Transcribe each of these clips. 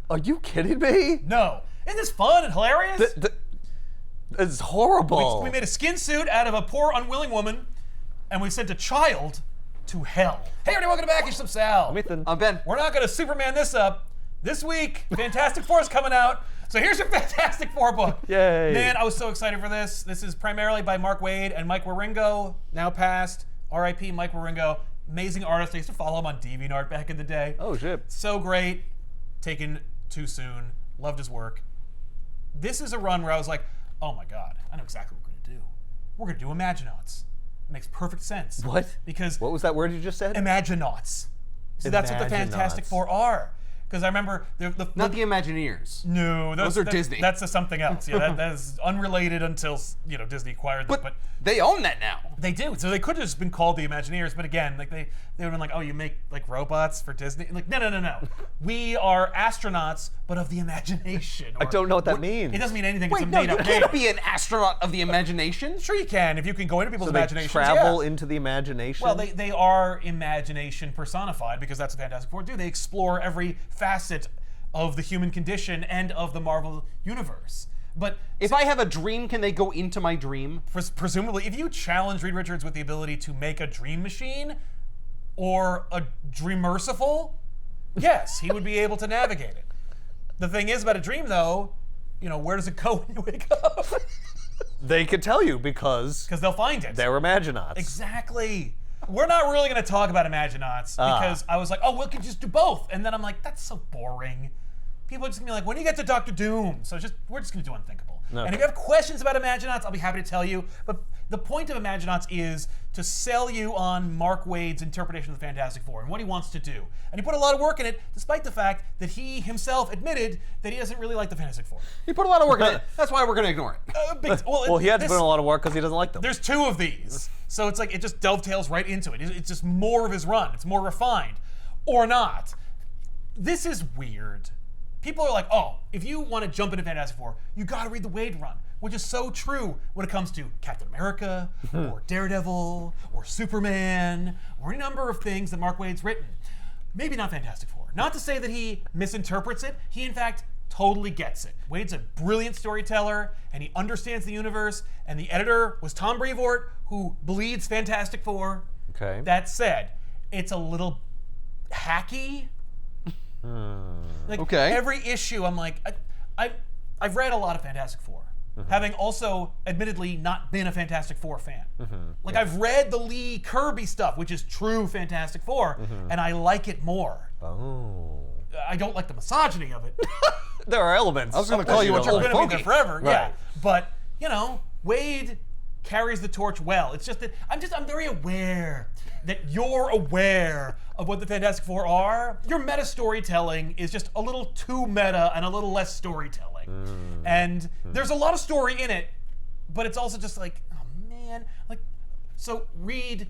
Are you kidding me? No. Isn't this fun and hilarious? It's horrible. We made a skin suit out of a poor, unwilling woman, and we sent a child to hell. Hey, everybody, welcome back. It's Sal. I'm Ethan. I'm Ben. We're not going to Superman this up. This week, Fantastic Four is coming out. So here's your Fantastic Four book. Yay. Man, I was so excited for this. This is primarily by Mark Waid and Mike Wieringo, now passed. R.I.P. Mike Wieringo. Amazing artist. I used to follow him on DeviantArt back in the day. Oh, shit. So great. Taken too soon. Loved his work. This is a run where I was like, oh my God, I know exactly what we're going to do. We're going to do Imaginauts. It makes perfect sense. What? Because What was that word you just said? Imaginauts. So that's what the Fantastic Imaginauts. Four are. Because I remember Not the Imagineers. No, Those are Disney. That's something else. Yeah, that is unrelated until Disney acquired them. But they own that now. They do. So they could have just been called the Imagineers, but again, like they would have been like, oh, you make like robots for Disney? Like, no. We are astronauts, but of the imagination. I don't know what that means. It doesn't mean anything. Wait, it's a no, you made-up can't name. be an astronaut of the imagination. Sure you can, if you can go into people's So they imaginations. travel yes. into the imagination? Well, they are imagination personified because that's what Fantastic Four do. They explore every facet of the human condition and of the Marvel universe. But If I have a dream, can they go into my dream? presumably, if you challenge Reed Richards with the ability to make a dream machine or a dreamerciful, yes, he would be able to navigate it. The thing is about a dream, though, where does it go when you wake up? They could tell you because Because they'll find it. they're Imaginauts. Exactly. We're not really going to talk about Imaginauts because I was like, oh, we could just do both. And then I'm like, that's so boring. People are just going to be like, when do you get to Doctor Doom? So we're just going to do Unthinkable. Okay. And if you have questions about Imaginauts, I'll be happy to tell you. But the point of Imaginauts is to sell you on Mark Waid's interpretation of the Fantastic Four and what he wants to do. And he put a lot of work in it, despite the fact that he himself admitted that he doesn't really like the Fantastic Four. He put a lot of work in it. That's why we're going to ignore it. Well, he had to put in a lot of work because he doesn't like them. There's two of these. So it's like it just dovetails right into it. It's just more of his run. It's more refined. Or not. This is weird. People are like, oh, if you want to jump into Fantastic Four, you got to read the Waid run, which is so true when it comes to Captain America, or Daredevil, or Superman, or any number of things that Mark Waid's written. Maybe not Fantastic Four. Not to say that he misinterprets it. He, in fact, totally gets it. Waid's a brilliant storyteller, and he understands the universe, and the editor was Tom Brevoort, who bleeds Fantastic Four. Okay. That said, it's a little hacky. Like Okay. every issue, I'm like, I've read a lot of Fantastic Four, having also, admittedly, not been a Fantastic Four fan. Like I've read the Lee Kirby stuff, which is true Fantastic Four, and I like it more. Oh. I don't like the misogyny of it. There are elements. I was going to call you a Which are little going to be there funky. forever, yeah. Right. But Waid carries the torch well. It's just that I'm very aware that you're aware of what the Fantastic Four are. Your meta storytelling is just a little too meta and a little less storytelling. And there's a lot of story in it, but it's also just like, oh man. So Reed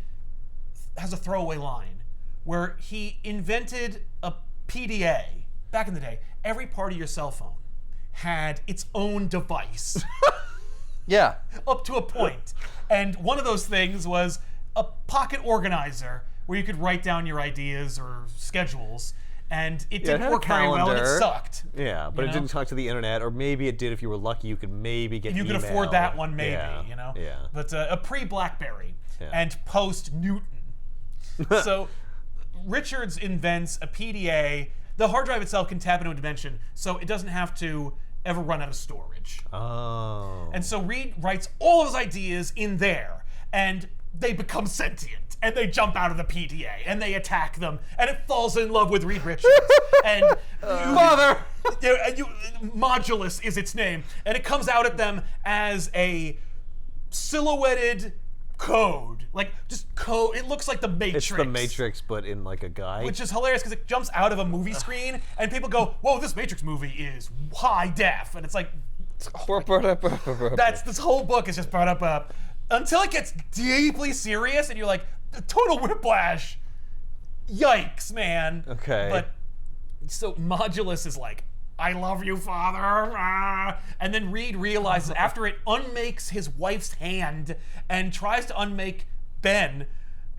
has a throwaway line where he invented a PDA. Back in the day, every part of your cell phone had its own device. Yeah. Up to a point. And one of those things was a pocket organizer where you could write down your ideas or schedules. And it didn't had a work very well and it calendar. sucked. Yeah, but You it know? didn't talk to the internet, or maybe it did if you were lucky. You could maybe get You could email. afford that one, maybe, Yeah. Yeah. But a pre-BlackBerry Yeah. and post-Newton. So Richards invents a PDA. The hard drive itself can tap into a dimension, so it doesn't have to ever run out of storage. Oh. And so Reed writes all of his ideas in there, and they become sentient, and they jump out of the PDA, and they attack them, and it falls in love with Reed Richards. And Father! Modulus is its name, and it comes out at them as a silhouetted code, like just code. It looks like the Matrix. It's the Matrix, but in like a guy. Which is hilarious because it jumps out of a movie screen, and people go, "Whoa, this Matrix movie is high def," and it's like, this whole book is just brought up until it gets deeply serious, and you're like, total whiplash. Yikes, man. Okay. But so Modulus is like, I love you, father. Ah. And then Reed realizes after it unmakes his wife's hand and tries to unmake Ben,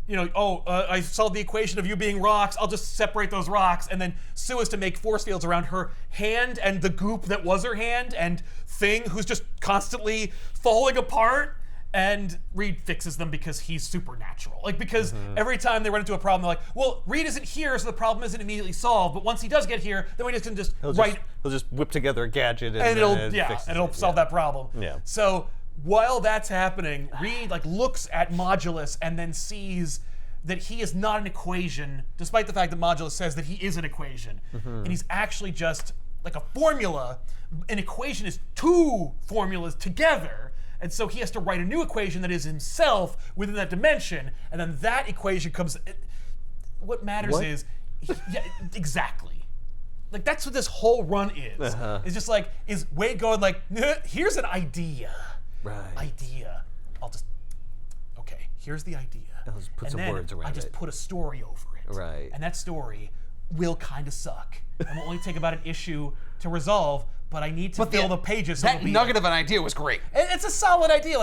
I solved the equation of you being rocks. I'll just separate those rocks. And then Sue has to make force fields around her hand and the goop that was her hand and Thing, who's just constantly falling apart. And Reed fixes them because he's supernatural. Because every time they run into a problem, they're like, well, Reed isn't here, so the problem isn't immediately solved. But once he does get here, then we just can He'll just whip together a gadget and it'll solve that problem. Yeah. So while that's happening, Reed looks at Modulus and then sees that he is not an equation, despite the fact that Modulus says that he is an equation. And he's actually just like a formula. An equation is two formulas together. And so he has to write a new equation that is himself within that dimension, and then that equation comes. What matters is, exactly. That's what this whole run is. It's just is Wade going here's an idea. Right. Idea. Here's the idea. I'll just put some words around it. I just put a story over it. Right. And that story will kind of suck. And will only take about an issue to resolve, but I need to fill the pages. That nugget of an idea was great. It's a solid idea.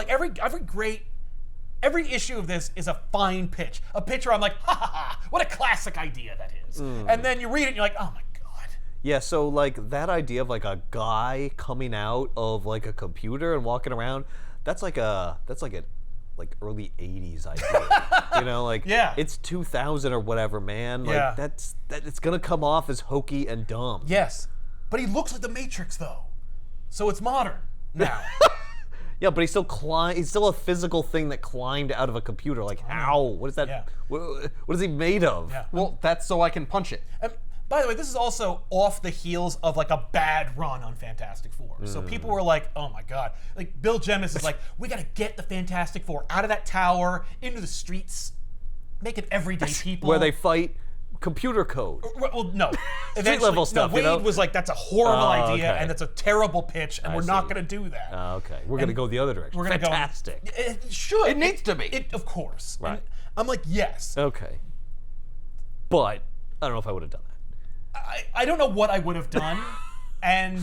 Every issue of this is a fine pitch. A pitch where I'm like, ha ha ha, what a classic idea that is. And then you read it and you're like, oh my God. Yeah, so that idea of a guy coming out of a computer and walking around, that's an early 80s idea. It's 2000 or whatever, man. It's gonna come off as hokey and dumb. Yes. But he looks like the Matrix though. So it's modern now. Yeah, but he's still a physical thing that climbed out of a computer. How? What is that? Yeah. What is he made of? Yeah. Well, that's so I can punch it. By the way, this is also off the heels of a bad run on Fantastic Four. So people were like, oh my God. Bill Jemas is we gotta get the Fantastic Four out of that tower, into the streets, make it everyday people. Where they fight computer code. Well, no. Street level stuff, Wade was that's a horrible idea, okay. and that's a terrible pitch, and we're not gonna do that. Okay. We're gonna go the other direction. We're gonna Fantastic. It should. It needs to be. Of course. Right. And I'm yes. Okay. But I don't know if I would have done that. I don't know what I would have done, and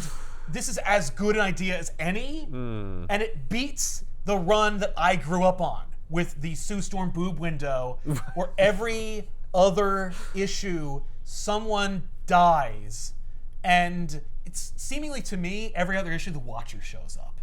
this is as good an idea as any, and it beats the run that I grew up on with the Sue Storm boob window, where every other issue someone dies, and it's seemingly to me every other issue the Watcher shows up,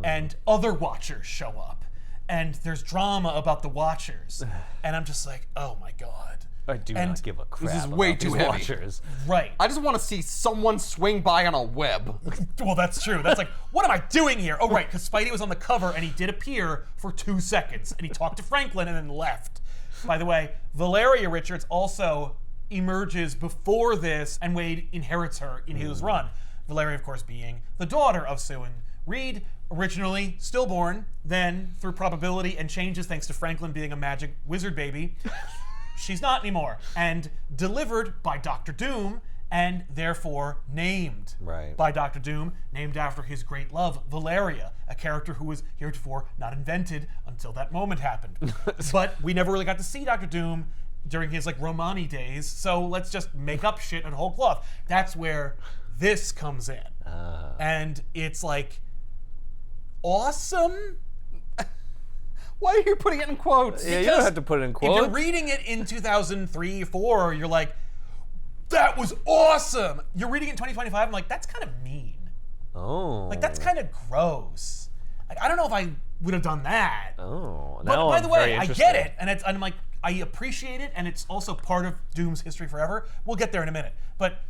and other Watchers show up, and there's drama about the Watchers, and I'm just like, oh my God. I do not give a crap. This is way about too these heavy. Watchers. Right. I just want to see someone swing by on a web. Well, that's true. That's what am I doing here? Oh, right, because Spidey was on the cover and he did appear for 2 seconds and he talked to Franklin and then left. By the way, Valeria Richards also emerges before this and Wade inherits her in his run. Valeria, of course, being the daughter of Sue and Reed, originally stillborn, then through probability and changes thanks to Franklin being a magic wizard baby. She's not anymore, and delivered by Dr. Doom, and therefore named by Dr. Doom, named after his great love, Valeria, a character who was heretofore not invented until that moment happened. But we never really got to see Dr. Doom during his Romani days, so let's just make up shit and whole cloth. That's where this comes in. And it's awesome. Why are you putting it in quotes? Yeah, you don't have to put it in quotes. If you're reading it in 2003, 4, you're like, that was awesome. You're reading it in 2025, I'm like, that's kind of mean. Oh. That's kind of gross. I don't know if I would have done that. Oh. But by the way, I get it, and I'm like, I appreciate it, and it's also part of Doom's history forever. We'll get there in a minute. But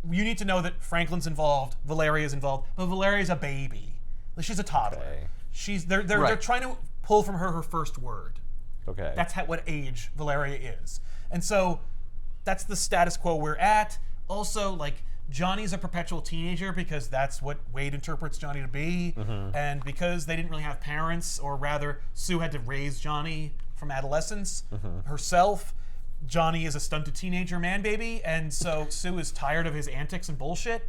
you need to know that Franklin's involved, Valeria's involved, but Valeria's a baby. She's a toddler. Okay. They're trying to pull from her first word. Okay. That's what age Valeria is. And so that's the status quo we're at. Also, Johnny's a perpetual teenager because that's what Wade interprets Johnny to be. And because they didn't really have parents, or rather, Sue had to raise Johnny from adolescence herself, Johnny is a stunted teenager man baby, and so Sue is tired of his antics and bullshit.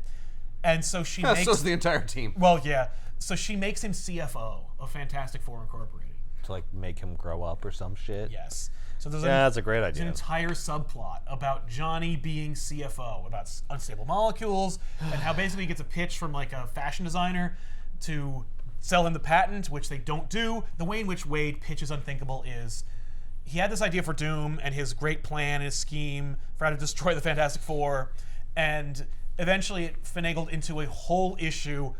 And so she makes... So's the entire team. Well, yeah. So she makes him CFO of Fantastic Four Incorporated. To make him grow up or some shit. Yes. So that's a great idea. There's an entire subplot about Johnny being CFO, about unstable molecules, and how basically he gets a pitch from a fashion designer to sell him the patent, which they don't do. The way in which Wade pitches Unthinkable is, he had this idea for Doom and his great plan, his scheme for how to destroy the Fantastic Four, and eventually it finagled into a whole issue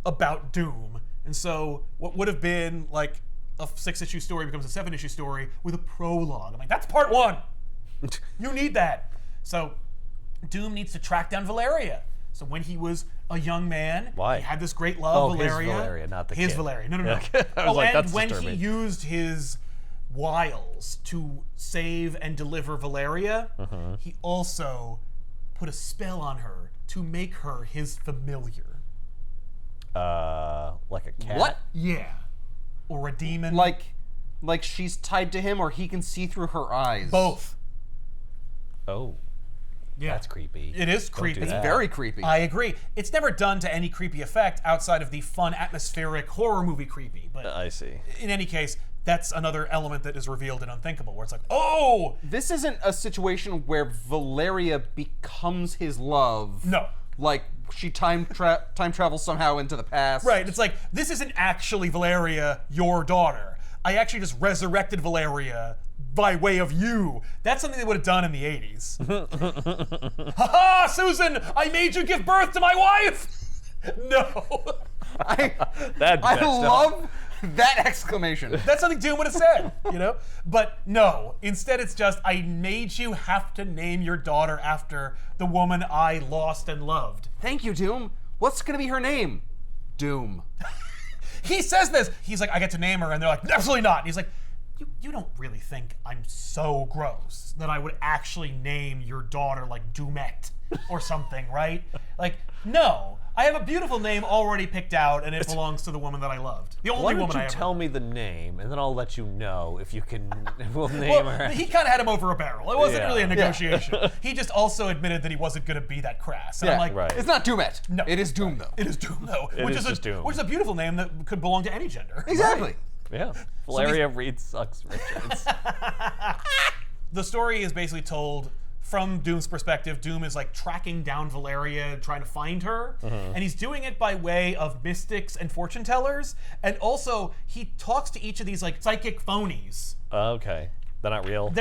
about Doom. And so what would have been like a 6-issue story becomes a 7-issue story with a prologue. I'm like, that's part 1. You need that. So Doom needs to track down Valeria. So when he was a young man, Why? he had this great love, Valeria. His Valeria, not the His kid. Valeria. No. I was like, and that's when disturbing. he used his wiles to save and deliver Valeria, he also put a spell on her to make her his familiar. Like a cat? What? Yeah. Or a demon. Like she's tied to him, or he can see through her eyes. Both. Oh. Yeah. That's creepy. It is Don't creepy. do that. Very creepy. I agree. It's never done to any creepy effect outside of the fun, atmospheric horror movie creepy. But I see. in any case, that's another element that is revealed in Unthinkable, where it's like, oh! This isn't a situation where Valeria becomes his love. No. Like she time travels somehow into the past. Right, it's like, this isn't actually Valeria, your daughter. I actually just resurrected Valeria by way of you. That's something they would have done in the 80s. Ha-ha, Susan! I made you give birth to my wife! No. I That's messed up. love that exclamation. That's something Doom would have said, you know? But no, instead it's just, I made you have to name your daughter after the woman I lost and loved. Thank you, Doom. What's gonna be her name? Doom. He says this. He's like, I get to name her, and they're like, absolutely not. And he's like, you don't really think I'm so gross that I would actually name your daughter like Doomette or something, right? Like, no. I have a beautiful name already picked out, and it belongs to the woman that I loved. The only Why don't woman I you ever tell loved. me the name, and then I'll let you know if you can. We'll name Well, her. he kind of had him over a barrel. It wasn't Yeah. really a negotiation. He just also admitted that he wasn't going to be that crass. And Yeah, I'm like, right. It's not Doomette. No. It is Doom, though. it is Doom, though. It is just Doom. Which is a beautiful name that could belong to any gender. Exactly. Yeah. Valeria Reed sucks Richards. The story is basically told from Doom's perspective. Doom is like tracking down Valeria, trying to find her, and he's doing it by way of mystics and fortune tellers, and also he talks to each of these like psychic phonies. Okay. They're not real.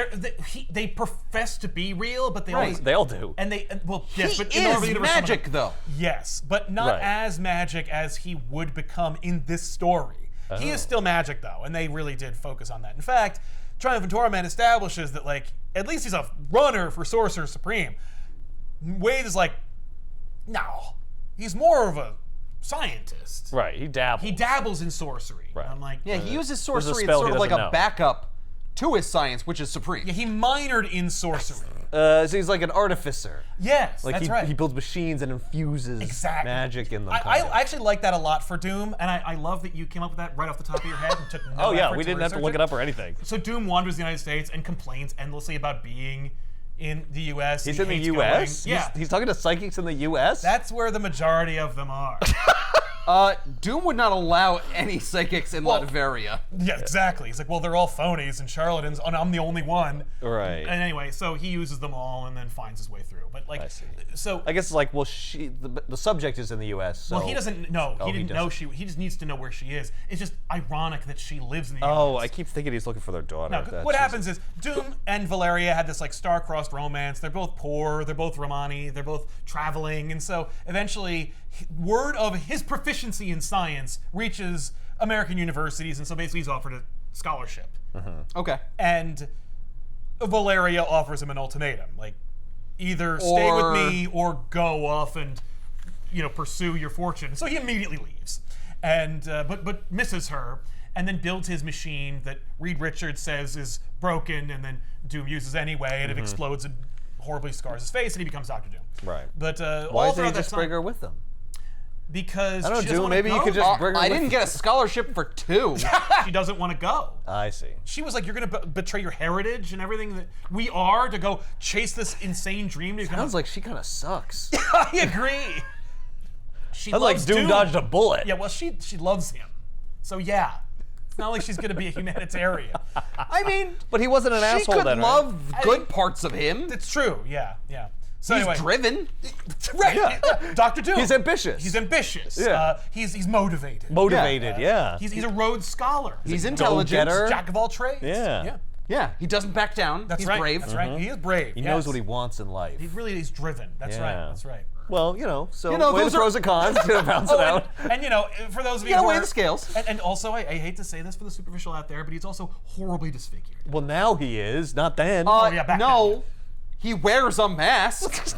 They profess to be real, but they always They all do. and they well yes, He but in the Marvel is universe, some of them- magic, though. Yes, but not Right. as magic as he would become in this story. He is still magic, though, and they really did focus on that. In fact, Triumph and Torment establishes that, like, at least he's a runner for Sorcerer Supreme. Wade is like, no, he's more of a scientist. Right. He dabbles. He dabbles in sorcery. Right. And I'm like, Yeah, he uses There's a sorcery as spell sort he of like doesn't a know. backup to his science, which is supreme. yeah, he minored in sorcery. So he's like an artificer. Yes, Like that's he, right. he builds machines and infuses Exactly. magic in them. I actually like that a lot for Doom, and I love that you came up with that right off the top of your head and took no oh yeah, effort we didn't have to research look it up or anything. So Doom wanders the United States and complains endlessly about being in the U.S. He's He in the hates U.S. going- Yeah, He's talking to psychics in the U.S. that's where the majority of them are. Doom would not allow any psychics in Well- Latveria. Yeah, exactly. He's like, well, they're all phonies and charlatans, and I'm the only one. Right. And anyway, so he uses them all and then finds his way through. But like, I see. so I guess like, well, the subject is in the U.S. So. well, he doesn't know. Oh, he he didn't know doesn't. she. He just needs to know where she is. It's just ironic that she lives in the Oh, U.S. I keep thinking he's looking for their daughter. No, That's what just- happens is Doom and Valeria had this like star-crossed romance. They're both poor. They're both Romani. They're both traveling, and so eventually, word of his proficiency in science reaches American universities, and so basically he's offered a scholarship. Okay. And Valeria offers him an ultimatum, like either stay Or- with me or go off and pursue your fortune. So he immediately leaves, and but misses her, and then builds his machine that Reed Richards says is broken, and then Doom uses anyway, and it explodes and horribly scars his face, and he becomes Dr. Doom. Right. But Why all didn't throughout he that just bring time, her with them? because I don't know, she doesn't Doom, wanna maybe you go. could just bring her I with didn't get a scholarship for 2. She doesn't want to go. I see. She was like, "You're gonna betray your heritage and everything that we are to go chase this insane dream." To become Sounds like she kind of sucks. I agree. She Sounds like loves Doom dodged a bullet. Yeah, well, she loves him, so yeah, it's not like she's gonna be a humanitarian. I mean, But he wasn't an she asshole could then, right? love I good think- parts of him. It's true. Yeah. So He's anyway, driven. right? Dr. Doom. He's ambitious. He's ambitious. Yeah. He's motivated. Motivated, yeah. He's a Rhodes Scholar. He's a intelligent. go-getter. jack of all trades. Yeah. Yeah, he doesn't back down. That's He's right. brave. That's right. He is brave. He knows what he wants in life. He really is driven. That's right. That's right. Well, so You know, weigh the those are- pros and cons, balance it out. And for those of you You gotta who weigh are, the scales. And also, I hate to say this for the superficial out there, but he's also horribly disfigured. Well, now he is, not then. back no, he wears a mask.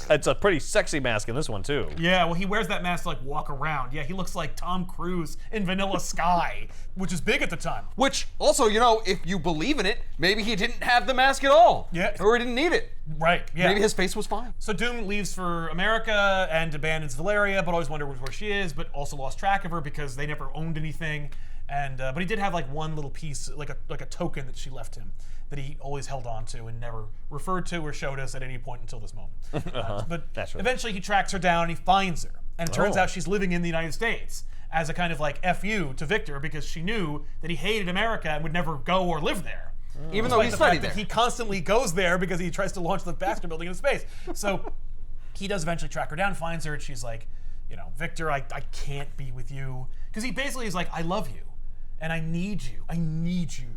It's a pretty sexy mask in this one, too. Yeah, well, he wears that mask to walk around. Yeah, he looks like Tom Cruise in Vanilla Sky, which is big at the time. Which, also, if you believe in it, maybe he didn't have the mask at all. Yeah. Or he didn't need it. Right, yeah. Maybe his face was fine. So Doom leaves for America and abandons Valeria, but always wonders where she is, but also lost track of her because they never owned anything. And but he did have one little piece, like a token that she left him, that he always held on to and never referred to or showed us at any point until this moment. But eventually he tracks her down and he finds her. And it turns out she's living in the United States as a kind of F you to Victor because she knew that he hated America and would never go or live there. Even though he studied there. He constantly goes there because he tries to launch the Baxter building into space. So he does eventually track her down, finds her, and she's like, Victor, I can't be with you. Because he basically is like, I love you. And I need you. I need you.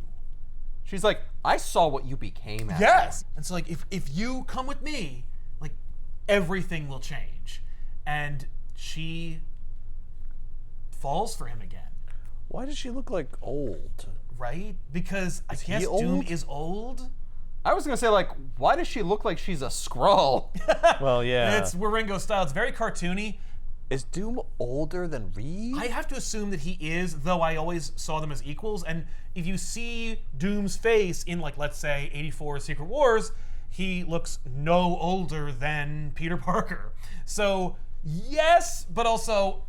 She's like, I saw what you became after. Yes. And so if you come with me, everything will change. And she falls for him again. Why does she look old? Right? Because I guess Doom is old. I was gonna say, why does she look like she's a Skrull? Well, yeah. It's Waringo style. It's very cartoony. Is Doom older than Reed? I have to assume that he is, though I always saw them as equals. And if you see Doom's face in, let's say, 84 Secret Wars, he looks no older than Peter Parker. So, yes, but also,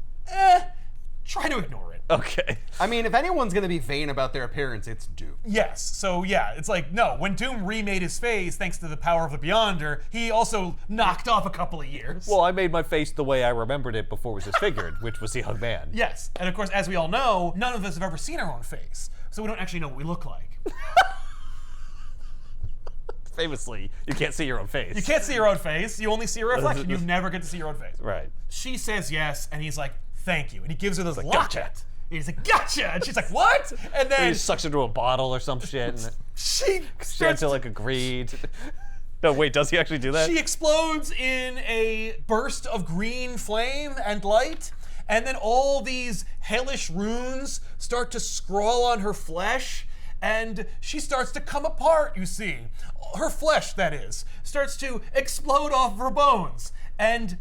try to ignore it. Okay. I mean, if anyone's gonna be vain about their appearance, it's Doom. Yes, so yeah, it's no, when Doom remade his face thanks to the power of the Beyonder, he also knocked off a couple of years. Well, I made my face the way I remembered it before it was disfigured, which was the young man. Yes, and of course, as we all know, none of us have ever seen our own face, so we don't actually know what we look like. Famously, you can't see your own face. You can't see your own face, you only see a reflection. You never get to see your own face. Right. She says yes, and he's like, thank you, and he gives her this locket. Gotcha. He's like, gotcha! And she's like, what? And then he sucks into a bottle or some shit. And she starts to agreed. No, wait, does he actually do that? She explodes in a burst of green flame and light, and then all these hellish runes start to scrawl on her flesh, and she starts to come apart, you see. Her flesh, that is, starts to explode off of her bones, and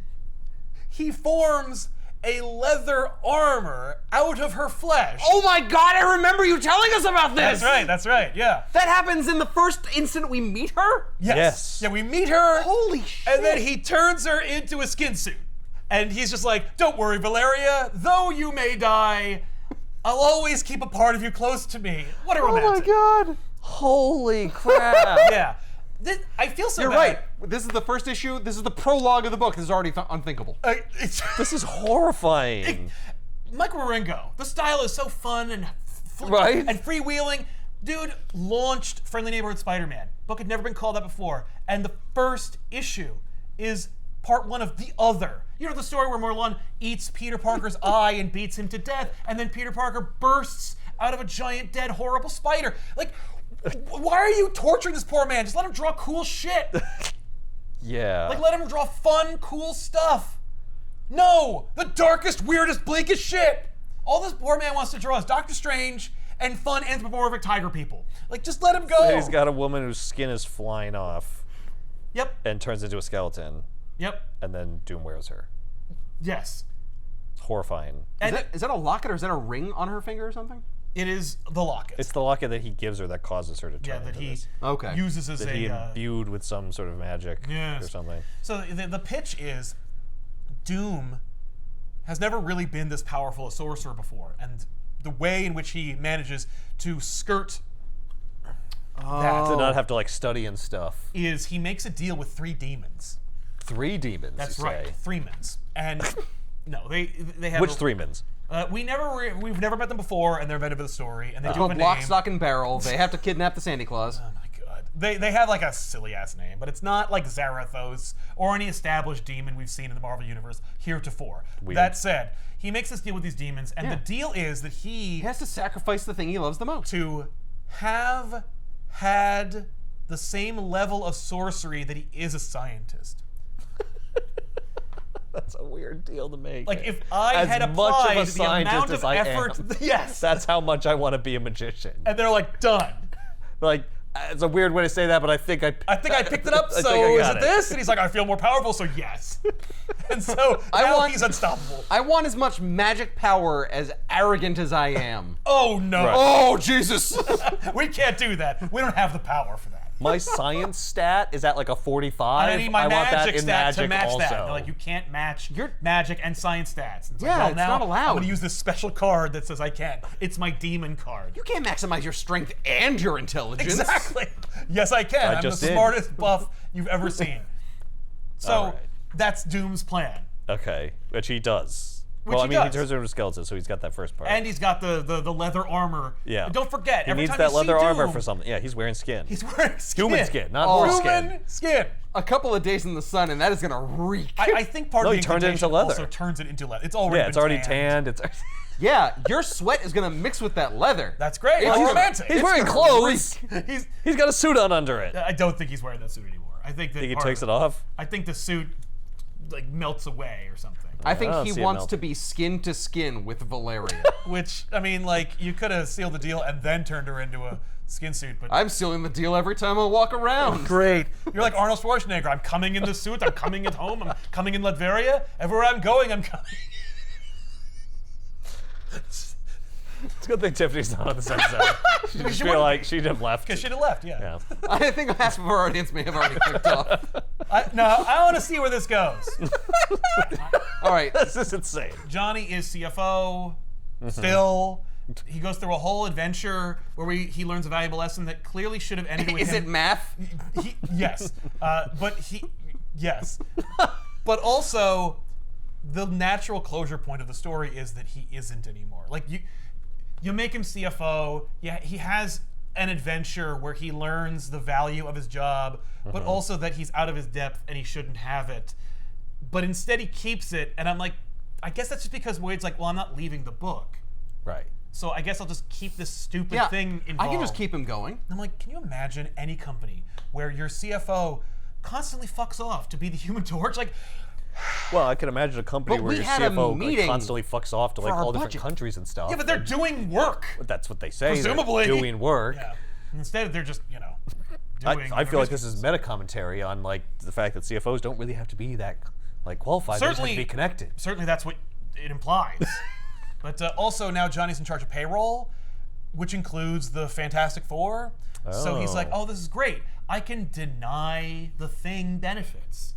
he forms a leather armor out of her flesh. Oh my god, I remember you telling us about this! That's right, yeah. That happens in the first instant we meet her? Yes. Yeah, we meet her. Holy shit. And then he turns her into a skin suit. And he's just like, don't worry, Valeria, though you may die, I'll always keep a part of you close to me. What a romantic. Oh my god. Holy crap. Yeah. I feel so You're bad. right. This is the first issue. This is the prologue of the book. This is already unthinkable. This is horrifying. Mike Waringo, the style is so fun and Right? and freewheeling. Dude launched Friendly Neighborhood Spider-Man. Book had never been called that before. And the first issue is part one of the other. You know the story where Morlun eats Peter Parker's eye and beats him to death, and then Peter Parker bursts out of a giant, dead, horrible spider. Why are you torturing this poor man? Just let him draw cool shit. Yeah. Let him draw fun, cool stuff. No! The darkest, weirdest, bleakest shit! All this poor man wants to draw is Doctor Strange and fun anthropomorphic tiger people. Just let him go! He's got a woman whose skin is flying off. Yep. And turns into a skeleton. Yep. And then Doom wears her. Yes. It's horrifying. Is that a locket or is that a ring on her finger or something? It is the locket. It's the locket that he gives her that causes her to turn that into he this. uses as That he imbued with some sort of magic or something. So the pitch is Doom has never really been this powerful a sorcerer before, and the way in which he manages to skirt that To not have to study and stuff. is he makes a deal with 3 demons. 3 demons. That's you right, say. 3-mans. And no, they have Which 3-mans? we've never met them before, and they're invented for the story, and they do have a Lock, name. stock, and barrel. They have to kidnap the Santa Claus. Oh my god. They have a silly ass name, but it's not like Zarathos or any established demon we've seen in the Marvel Universe heretofore. Weird. That said, he makes this deal with these demons, and Yeah. the deal is that He has to sacrifice the thing he loves the most. to have had the same level of sorcery that he is a scientist. That's a weird deal to make. Like, if I had applied the amount of effort... Yes. That's how much I want to be a magician. And they're like, done. Like, it's a weird way to say that, but I think I picked it up, so is it this? And he's like, I feel more powerful, so yes. And so now he's unstoppable. I want as much magic power as arrogant as I am. Oh, no. Right. Oh, Jesus. We can't do that. We don't have the power for that. My science stat is at like a 45. I need my magic stat to match also. that. They're like, you can't match your magic and science stats. It's yeah, like, well, it's now not allowed. I'm going to use this special card that says I can. It's my demon card. You can't maximize your strength and your intelligence. Exactly. Yes, I can. I'm the smartest buff you've ever seen. So that's Doom's plan. Okay, which he does. He turns into a skeleton, so he's got that first part. And he's got the leather armor. Yeah. And don't forget, he every needs time that you leather see armor Doom, for something. Yeah, he's wearing skin. He's wearing skin. Human skin, not horse skin. Human skin. A couple of days in the sun, and that is gonna reek. I think part of the he turned it into leather. Also turns it into leather. It's already it's already tanned. Yeah, your sweat is gonna mix with that leather. That's great. It's romantic. He's wearing clothes. He's got a suit on under it. I don't think he's wearing that suit anymore. I think that he takes it off? I think the suit like melts away or something. I think he wants to be skin to skin with Valeria. Which, I mean, like, you could have sealed the deal and then turned her into a skin suit, but I'm sealing the deal every time I walk around. Great. You're like Arnold Schwarzenegger. I'm coming in the suit. I'm coming at home. I'm coming in Latveria. Everywhere I'm going, I'm coming. It's a good thing Tiffany's not on this episode. She'd just feel like she'd have left. Because she'd have left, yeah. I think half of our audience may have already clicked off. I want to see where this goes. All right. This is insane. Johnny is CFO still. He goes through a whole adventure where he learns a valuable lesson that clearly should have ended with Is it math? Yes. Yes. But also, the natural closure point of the story is that he isn't anymore. Like, you make him CFO. Yeah, he has an adventure where he learns the value of his job, but also that he's out of his depth and he shouldn't have it. But instead he keeps it, and I'm like, I guess that's just because Wade's like, well, I'm not leaving the book. Right. So I guess I'll just keep this stupid thing involved. I can just keep him going. And I'm like, can you imagine any company where your CFO constantly fucks off to be the Human Torch? Like, well, I can imagine a company where your CFO constantly fucks off to like all different countries and stuff. Yeah, but they're doing work. That's what they say. Presumably. They're doing work. Yeah. Instead, they're just, doing I feel like this is meta commentary on like the fact that CFOs don't really have to be that like qualified. They just have to be connected. Certainly, that's what it implies. But also now Johnny's in charge of payroll, which includes the Fantastic Four. Oh. So he's like, oh, this is great. I can deny the Thing benefits.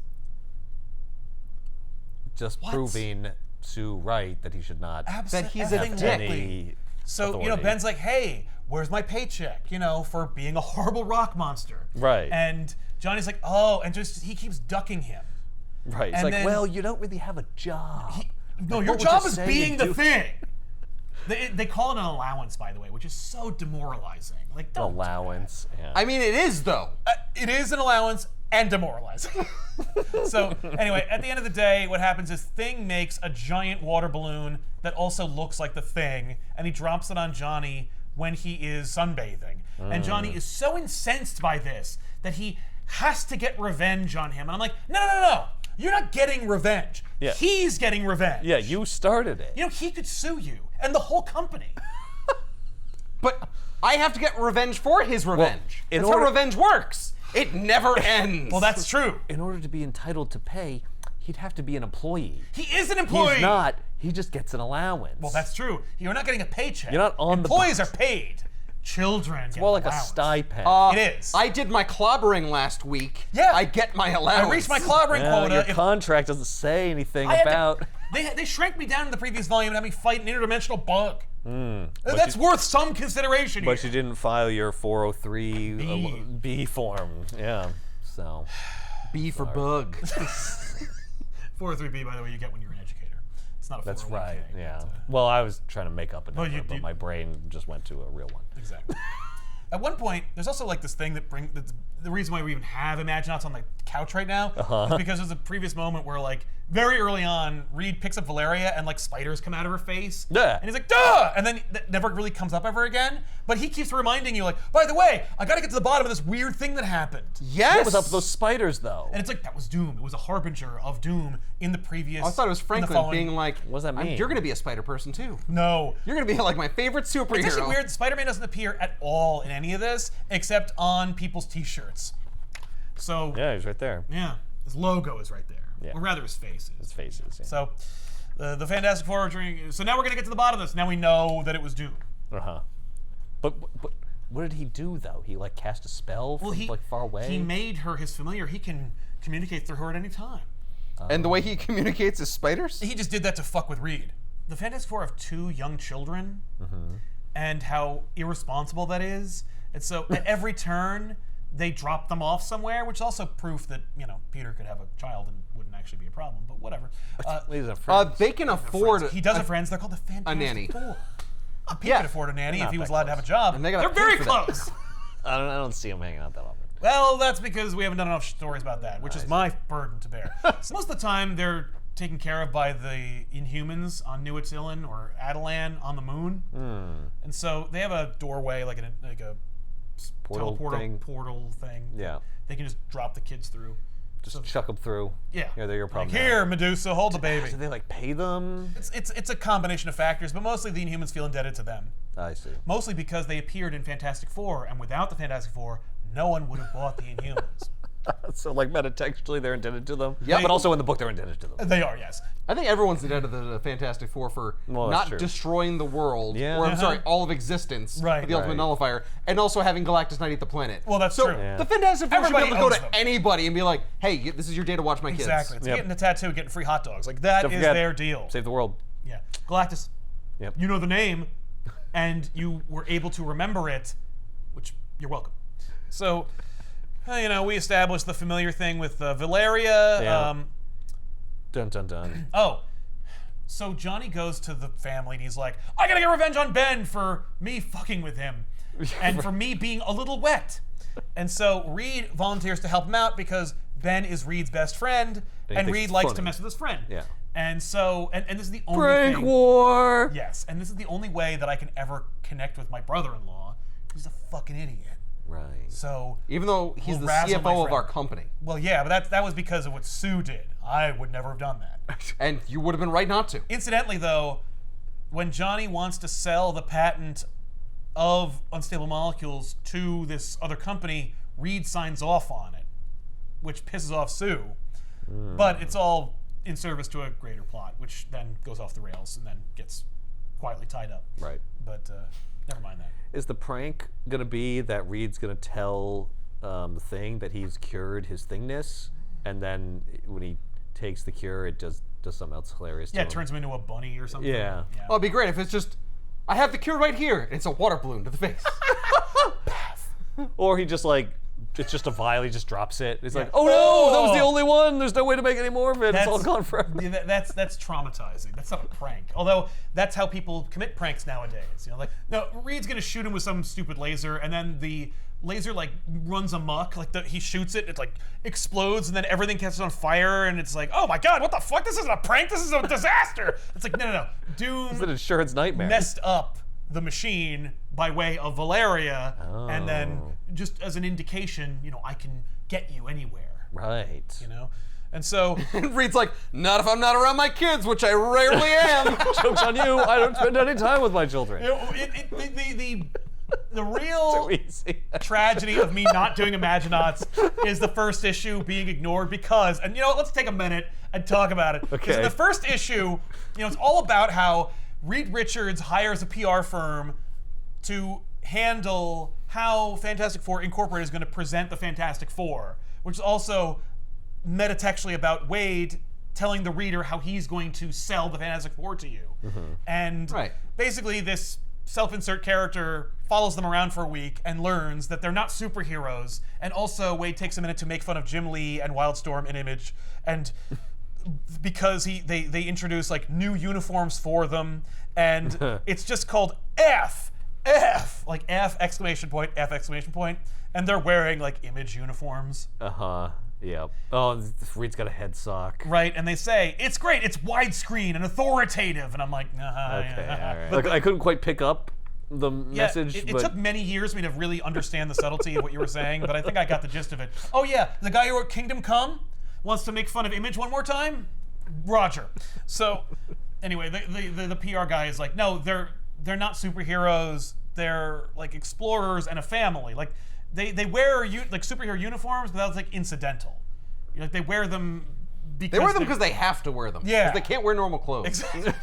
Just proving Sue right that he should not. That he's a dick. So authority. Ben's like, hey, where's my paycheck? For being a horrible rock monster. Right. And Johnny's like, oh, and he keeps ducking him. Right. It's like, well, you don't really have a job. Your job is being the Thing. They call it an allowance, by the way, which is so demoralizing. Like, don't allowance. Do yeah. I mean, it is though. It is an allowance and demoralizing. So anyway, at the end of the day, what happens is Thing makes a giant water balloon that also looks like the Thing, and he drops it on Johnny when he is sunbathing. And Johnny is so incensed by this that he has to get revenge on him. And I'm like, no. You're not getting revenge. Yeah. He's getting revenge. Yeah, you started it. He could sue you and the whole company. But I have to get revenge for his revenge. That's how revenge works. It never ends. Well, that's true. In order to be entitled to pay, he'd have to be an employee. He is an employee. He's not. He just gets an allowance. Well, that's true. You're not getting a paycheck. You're not on Employees are paid. Children get more like allowance. a stipend. It is. I did my clobbering last week. Yeah. I get my allowance. I reached my clobbering quota. Your contract doesn't say anything about... They shrank me down in the previous volume and had me fight an interdimensional bug. That's worth some consideration But here. you didn't file your 403 B form. Yeah, so... B for bug. 403B, by the way, you get when you're an educator. It's not a 401k. That's right, yeah. Well, I was trying to make up a number, but you my brain just went to a real one. Exactly. At one point, there's also like this thing that's the reason why we even have Imaginauts on the couch right now is because there's a previous moment where like very early on, Reed picks up Valeria and like spiders come out of her face. Yeah. And he's like, duh! And then that never really comes up ever again. But he keeps reminding you, like, by the way, I gotta get to the bottom of this weird thing that happened. Yes! What was up with those spiders, though? And it's like, that was Doom. It was a harbinger of Doom in the previous. I thought it was Franklin being like, what does that mean? You're gonna be a spider person too. No. You're gonna be like my favorite superhero. It's actually weird. Spider-Man doesn't appear at all in any of this, except on people's t-shirts. So. Yeah, he's right there. Yeah. His logo is right there. Yeah. Or rather, his face is. His faces. Yeah. So, the Fantastic Four. So now we're gonna get to the bottom of this. Now we know that it was Doom. But what did he do though? He like cast a spell from like far away. He made her his familiar. He can communicate through her at any time. And the way he communicates is spiders? He just did that to fuck with Reed. The Fantastic Four have 2 young children, and how irresponsible that is. And so at every turn, they drop them off somewhere, which is also proof that, you know, Peter could have a child and wouldn't actually be a problem, but whatever. They can afford He does have friends. They're called the Fantastic nanny. Four. Pete could afford a nanny if he was allowed to have a job. And they They're very close. I don't see him hanging out that often. Well, that's because we haven't done enough stories about that, which is my burden to bear. So most of the time, they're taken care of by the Inhumans on New Attilan or Attilan on the moon. And so they have a doorway, like a portal thing. Yeah. They can just drop the kids through. Just chuck them through. Yeah. Yeah, they're your problem. Like, here, Medusa, hold the baby. Do they like pay them? It's a combination of factors, but mostly the Inhumans feel indebted to them. I see. Mostly because they appeared in Fantastic Four, and without the Fantastic Four, no one would have bought the Inhumans. So like metatextually they're indebted to them? Yeah. But also in the book they're indebted to them. They are, yes. I think everyone's indebted to the Fantastic Four for not destroying the world, or I'm sorry, all of existence, Right. the Ultimate Nullifier, and also having Galactus not eat the planet. Well, that's so true. The Fantastic Four should be able to go owes to them. anybody and be like, hey, this is your day to watch my kids. Exactly. It's getting a tattoo, getting free hot dogs. Like, that is their deal. Save the world. Yeah. Galactus, Yep. you know the name, and you were able to remember it, which you're welcome. So, you know, we established the familiar thing with Valeria. Yeah. Dun dun dun. So Johnny goes to the family and he's like, I gotta get revenge on Ben for me fucking with him and for me being a little wet. And so Reed volunteers to help him out because Ben is Reed's best friend and Reed likes to mess with his friend. Yeah. And so, and this is the only Prank thing. war! Yes, and this is the only way that I can ever connect with my brother-in-law, who's a fucking idiot. Right. So Even though he's the razzle my CFO of friend. our company. Well, yeah, but that was because of what Sue did. I would never have done that. And you would have been right not to. Incidentally, though, when Johnny wants to sell the patent of unstable molecules to this other company, Reed signs off on it, which pisses off Sue. But it's all in service to a greater plot, which then goes off the rails and then gets quietly tied up. Right. But never mind that. Is the prank gonna be that Reed's gonna tell the Thing that he's cured his thingness, and then when he takes the cure, it does something else hilarious to Yeah, him? it turns him into a bunny or something. Yeah. Oh, it'd be great if it's just, I have the cure right here. It's a water balloon to the face. Or he just like, it's just a vial, he just drops it. It's like, oh no, that was the only one. There's no way to make any more of it. It's all gone forever. Yeah, that's traumatizing. That's not a prank. Although that's how people commit pranks nowadays. You know, like, no, Reed's gonna shoot him with some stupid laser, and then the laser like runs amok. Like he shoots it, it like explodes, and then everything catches on fire, and it's like, oh my god, what the fuck? This isn't a prank. This is a disaster. It's like, no. Doom It's an insurance nightmare. messed up the machine by way of Valeria, and then just as an indication, you know, I can get you anywhere. Right. You know, and so And Reed's like, not if I'm not around my kids, which I rarely am. Joke's on you. I don't spend any time with my children. The real tragedy of me not doing Imaginauts is the first issue being ignored because, and you know what, let's take a minute and talk about it. Because in the first issue, you know, it's all about how Reed Richards hires a PR firm to handle how Fantastic Four Incorporated is going to present the Fantastic Four, which is also metatextually about Wade telling the reader how he's going to sell the Fantastic Four to you. And basically this self-insert character follows them around for a week and learns that they're not superheroes. And also Wade takes a minute to make fun of Jim Lee and Wildstorm in Image, and because they introduce like new uniforms for them, and it's just called F, like F exclamation point, F exclamation point, and they're wearing like Image uniforms. Yeah. Yep. Oh, Reed's got a head sock. Right, and they say, it's great, it's widescreen and authoritative. And I'm like, Okay, all right. Look, I couldn't quite pick up the message. It took many years for me to really understand the subtlety of what you were saying, but I think I got the gist of it. Oh yeah, the guy who wrote Kingdom Come wants to make fun of Image one more time? Roger. So, anyway, the PR guy is like, no, they're not superheroes, they're like explorers and a family. Like, they wear like superhero uniforms, but that's like incidental. Like they wear them because they have to wear them. Yeah, because they can't wear normal clothes. Exactly.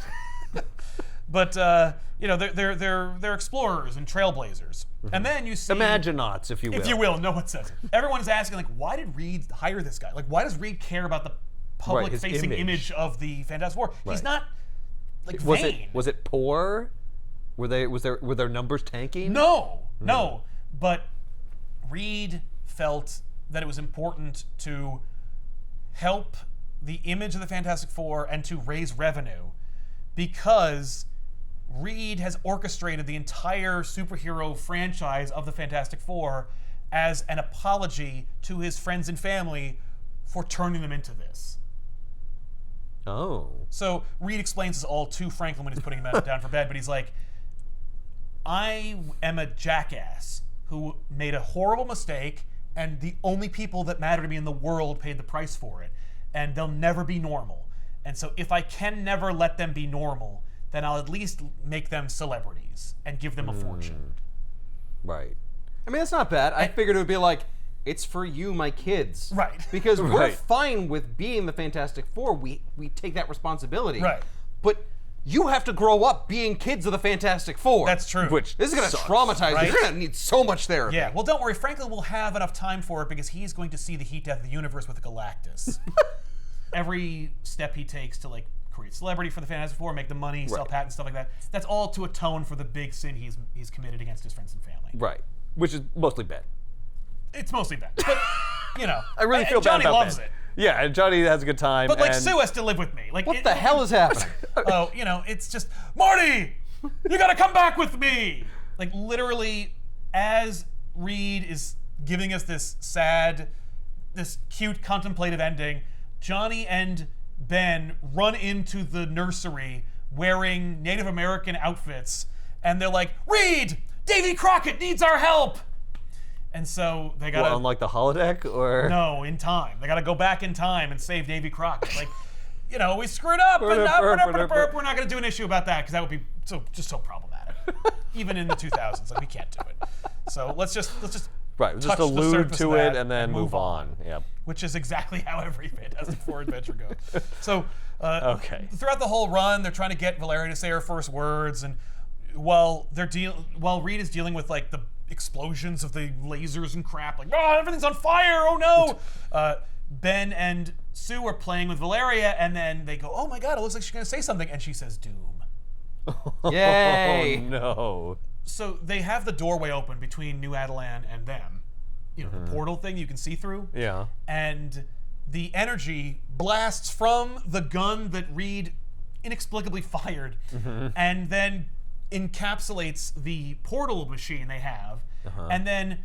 But they're explorers and trailblazers. And then you see Imaginauts, if you will. If you will, no one says it. Everyone's asking like, why did Reed hire this guy? Like, why does Reed care about the public-facing image of the Fantastic Four? Right. He's not like vain. Was it poor? Were their numbers tanking? No. But Reed felt that it was important to help the image of the Fantastic Four and to raise revenue because Reed has orchestrated the entire superhero franchise of the Fantastic Four as an apology to his friends and family for turning them into this. Oh. So Reed explains this all to Franklin when he's putting him down for bed, but he's like, I am a jackass who made a horrible mistake, and the only people that matter to me in the world paid the price for it, and they'll never be normal. And so if I can never let them be normal, then I'll at least make them celebrities and give them a fortune. Right. I mean, that's not bad. I figured it would be like, it's for you, my kids. Right. Because we're fine with being the Fantastic Four. We take that responsibility. Right. But you have to grow up being kids of the Fantastic Four. That's true. This is going to traumatize you. You're going to need so much therapy. Yeah, well, don't worry. Franklin will have enough time for it because he's going to see the heat death of the universe with Galactus. Every step he takes to like create celebrity for the Fantastic Four, make the money, sell patents, stuff like that, that's all to atone for the big sin he's committed against his friends and family. Right. Which is mostly bad. It's mostly bad. But, I really feel Johnny bad about loves that. it. Yeah, and Johnny has a good time. But like Sue has to live with me. Like what the hell is happening? It's just Marty, you gotta come back with me. Like literally, as Reed is giving us this cute contemplative ending, Johnny and Ben run into the nursery wearing Native American outfits, and they're like, Reed, Davy Crockett needs our help. And so they gotta... on like the holodeck, or...? No, in time. They gotta go back in time and save Davy Crockett. Like, we screwed up, and we're not gonna do an issue about that, because that would be so problematic. Even in the 2000s, like, we can't do it. So let's just Right, just allude to it and then move on. Yep. Which is exactly how every Fantastic Four adventure goes. So, okay. Throughout the whole run, they're trying to get Valeria to say her first words, and while Reed is dealing with like the explosions of the lasers and crap, like, oh, everything's on fire, oh no! Ben and Sue are playing with Valeria, and then they go, oh my god, it looks like she's gonna say something, and she says doom. Yay! Oh no. So they have the doorway open between New Adelan and them. The portal thing you can see through. Yeah. And the energy blasts from the gun that Reed inexplicably fired, and then encapsulates the portal machine they have, and then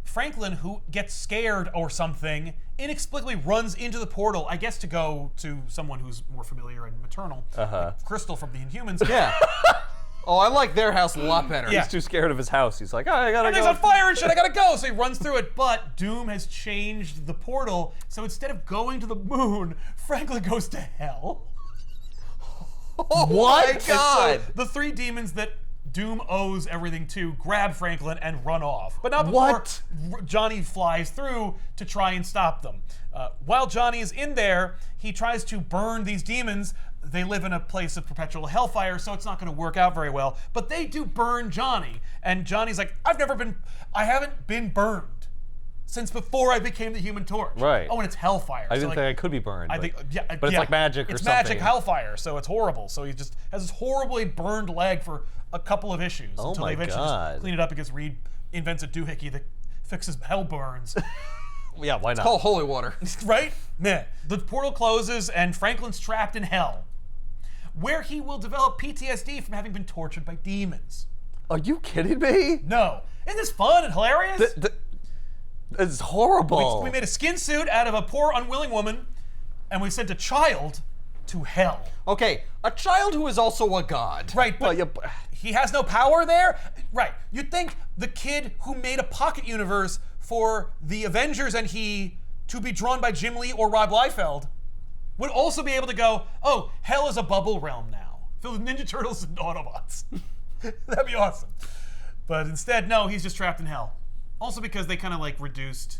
Franklin, who gets scared or something, inexplicably runs into the portal, I guess to go to someone who's more familiar and maternal, like Crystal from the Inhumans. Yeah. Oh, I like their house a lot better. He's too scared of his house. He's like, oh, I gotta go. Everything's on fire and shit, I gotta go! So he runs through it, but Doom has changed the portal, so instead of going to the moon, Franklin goes to hell. Oh what? My god! So the three demons that Doom owes everything to grab Franklin and run off. But not before Johnny flies through to try and stop them. While Johnny is in there, he tries to burn these demons. They live in a place of perpetual hellfire, so it's not going to work out very well. But they do burn Johnny. And Johnny's like, I haven't been burned since before I became the Human Torch. Right. Oh, and it's hellfire. I didn't think I could be burned. But it's like magic or it's something. It's magic hellfire, so it's horrible. So he just has this horribly burned leg for a couple of issues until they eventually just clean it up because Reed invents a doohickey that fixes hell burns. Yeah, why not? It's called holy water. Right? Man. The portal closes and Franklin's trapped in hell, where he will develop PTSD from having been tortured by demons. Are you kidding me? No. Isn't this fun and hilarious? It's horrible. We made a skin suit out of a poor, unwilling woman, and we sent a child to hell. Okay, a child who is also a god. Right, but he has no power there? Right. You'd think the kid who made a pocket universe for the Avengers and he to be drawn by Jim Lee or Rob Liefeld would also be able to go, oh, hell is a bubble realm now. Filled with Ninja Turtles and Autobots. That'd be awesome. But instead, no, he's just trapped in hell. Also because they kind of like reduced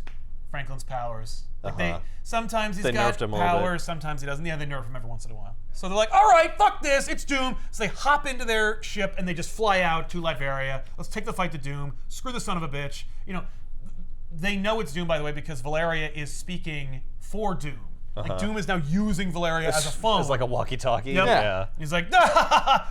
Franklin's powers. Like sometimes he's got powers, sometimes he doesn't. Yeah, they nerf him every once in a while. So they're like, all right, fuck this, it's Doom. So they hop into their ship and they just fly out to Latveria. Let's take the fight to Doom. Screw the son of a bitch. You know, they know it's Doom, by the way, because Valeria is speaking for Doom. Like Doom is now using Valeria as a phone. It's like a walkie-talkie. Yep. Yeah. He's like,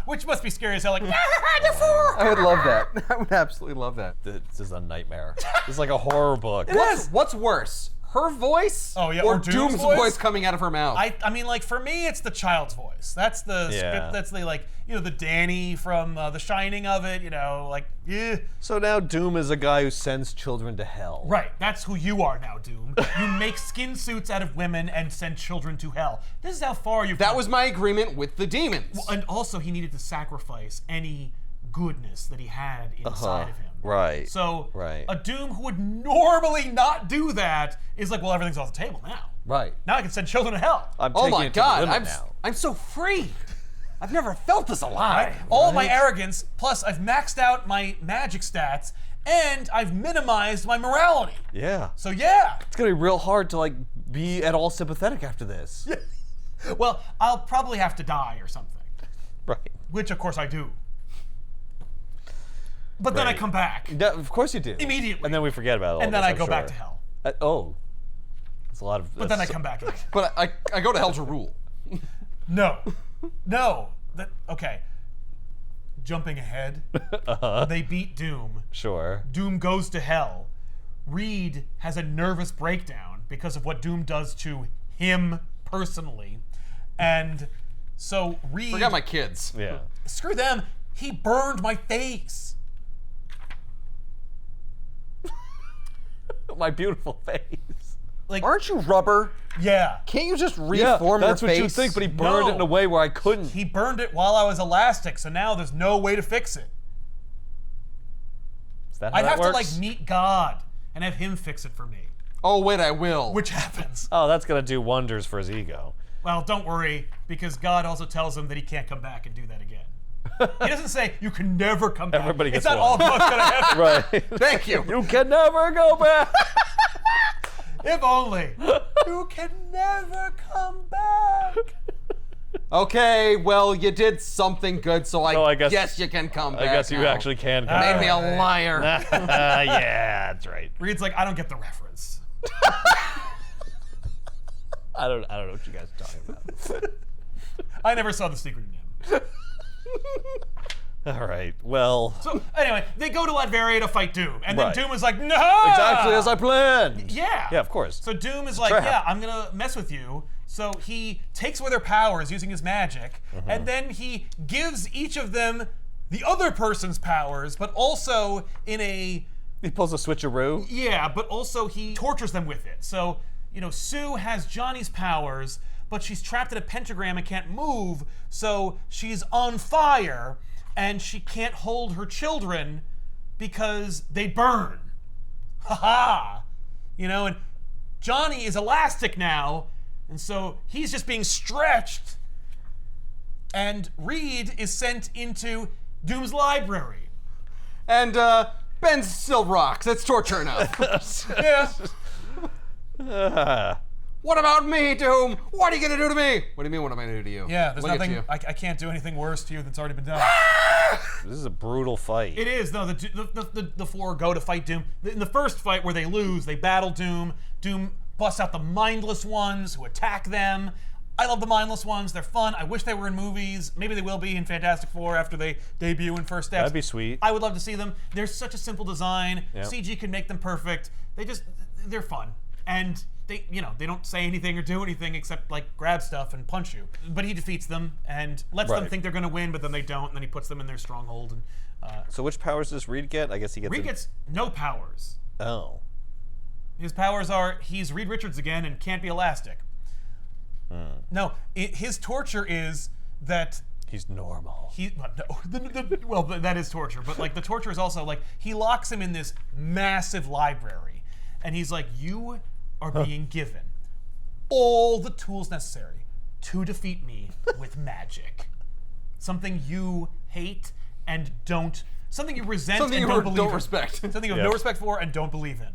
which must be scary as hell. Like, I would love that. I would absolutely love that. This is a nightmare. It's like a horror book. What's worse? Her voice? Oh, yeah, or Doom's voice coming out of her mouth? I mean, like, for me, it's the child's voice. That's the that's the, like, you know, the Danny from The Shining of it, you know, like, yeah. So now Doom is a guy who sends children to hell. Right, that's who you are now, Doom. You make skin suits out of women and send children to hell. This is how far you've That was my agreement with the demons. Well, and also, he needed to sacrifice any goodness that he had inside of him. Right. So a Doom who would normally not do that is like, well, everything's off the table now. Right. Now I can send children to hell. Oh my God, I'm so free. I've never felt this alive. All my arrogance, plus I've maxed out my magic stats, and I've minimized my morality. Yeah. So yeah. It's gonna be real hard to like be at all sympathetic after this. Well, I'll probably have to die or something. Right. Which of course I do. But then I come back. Yeah, of course you do. Immediately. And then we forget about it all and then I go back to hell. It's a lot of... But then I come back again. But I go to hell to rule. No. Okay. Jumping ahead. They beat Doom. Sure. Doom goes to hell. Reed has a nervous breakdown because of what Doom does to him personally. And so Reed... Forgot my kids. Yeah. Screw them. He burned my face. My beautiful face. Like, aren't you rubber? Yeah. Can't you just reform your face? That's what you think, but he burned it in a way where I couldn't. He burned it while I was elastic, so now there's no way to fix it. Is that how I'd that have works? to like meet God and have him fix it for me. Oh wait, I will. Which happens. Oh, that's gonna do wonders for his ego. Well, don't worry, because God also tells him that he can't come back and do that again. He doesn't say you can never come back. Everybody gets it's not one. all of us gonna happen. Right. Thank you. You can never go back. If only. You can never come back. Okay, well, you did something good, so I guess yes, you can come back. I guess you now. actually can come Made back. me a liar. Yeah, that's right. Reed's like, I don't get the reference. I don't know what you guys are talking about. I never saw The Secret in Him. All right, well. So anyway, they go to Latveria to fight Doom, and then Doom is like, no! Exactly as I planned. Yeah. Yeah, of course. So Doom is like, yeah, I'm gonna mess with you. So he takes away their powers using his magic, and then he gives each of them the other person's powers, but also in a... He pulls a switcheroo. Yeah, but also he tortures them with it. So, you know, Sue has Johnny's powers, but she's trapped in a pentagram and can't move, so she's on fire, and she can't hold her children because they burn. Ha-ha! You know, and Johnny is elastic now, and so he's just being stretched, and Reed is sent into Doom's library. And, Ben still rocks. That's torture enough. Yeah. What about me, Doom? What are you gonna do to me? What do you mean, what am I gonna do to you? Yeah, there's Look at nothing. you. I can't do anything worse to you that's already been done. This is a brutal fight. It is. No, the four go to fight Doom. In the first fight where they lose, they battle Doom. Doom busts out the mindless ones who attack them. I love the mindless ones. They're fun. I wish they were in movies. Maybe they will be in Fantastic Four after they debut in First Steps. That'd be sweet. I would love to see them. They're such a simple design. Yep. CG can make them perfect. They're fun. And they don't say anything or do anything except like grab stuff and punch you. But he defeats them and lets them think they're going to win, but then they don't. And then he puts them in their stronghold. And so which powers does Reed get? I guess he gets. Reed gets no powers. Oh. His powers are he's Reed Richards again and can't be elastic. No, his torture is that he's normal. Well, that is torture, but like the torture is also like he locks him in this massive library, and he's like, you are being given all the tools necessary to defeat me with magic. Something you hate and don't, something you resent something and you don't believe don't in. respect. Something you have no respect for and don't believe in.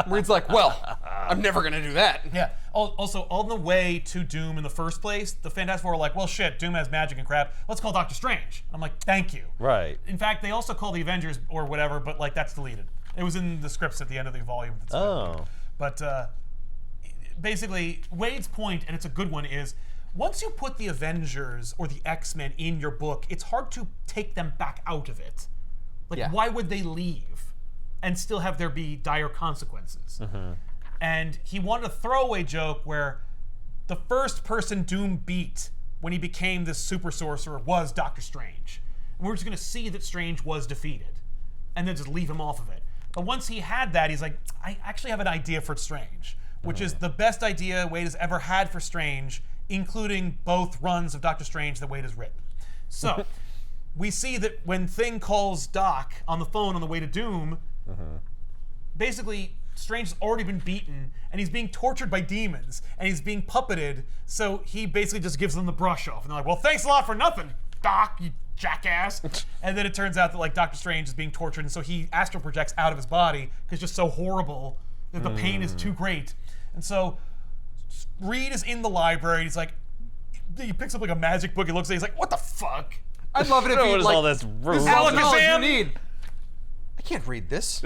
Reed's like, well, I'm never gonna do that. Yeah. Also, on the way to Doom in the first place, the Fantastic Four are like, well, shit, Doom has magic and crap. Let's call Doctor Strange. I'm like, thank you. Right. In fact, they also call the Avengers or whatever, but like that's deleted. It was in the scripts at the end of the volume. But basically, Wade's point, and it's a good one, is once you put the Avengers or the X-Men in your book, it's hard to take them back out of it. Like, why would they leave and still have there be dire consequences? And he wanted a throwaway joke where the first person Doom beat when he became this super sorcerer was Doctor Strange. And we're just going to see that Strange was defeated and then just leave him off of it. But once he had that, he's like, I actually have an idea for Strange, which is the best idea Wade has ever had for Strange, including both runs of Doctor Strange that Wade has written. So we see that when Thing calls Doc on the phone on the way to Doom, basically Strange has already been beaten and he's being tortured by demons and he's being puppeted, so he basically just gives them the brush off and they're like, well, thanks a lot for nothing, Doc, you jackass. And then it turns out that like Doctor Strange is being tortured, and so he astral projects out of his body because it's just so horrible that the pain is too great. And so Reed is in the library, he's like, he picks up like a magic book, he looks at it, he's like, what the fuck? I'd love it if you What is like, all this this is all the knowledge you Alakazam? need. I can't read this.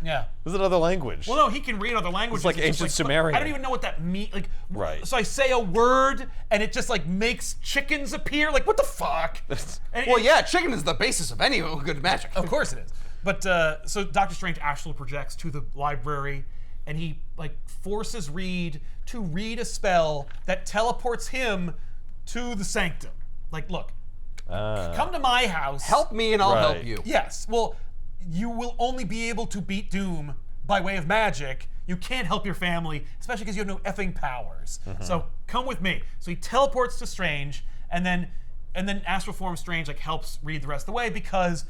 Yeah. This is another language. Well, no, he can read other languages. It's like ancient Sumerian. I don't even know what that means. Like, Right. So I say a word, and it just like makes chickens appear. Like, what the fuck? And Well, yeah, chicken is the basis of any good magic. Of course it is. But so Doctor Strange astral projects to the library, and he like forces Reed to read a spell that teleports him to the sanctum. Like, look, come to my house. Help me and I'll Right. help you. Yes. Well, you will only be able to beat Doom by way of magic. You can't help your family, especially because you have no effing powers. So come with me. So he teleports to Strange, and then astral form Strange like helps Reed the rest of the way because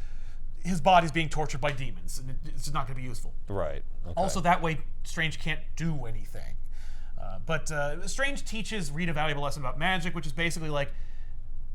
his body's being tortured by demons, and it's just not going to be useful. Right. Okay. Also, that way Strange can't do anything. But Strange teaches Reed a valuable lesson about magic, which is basically like,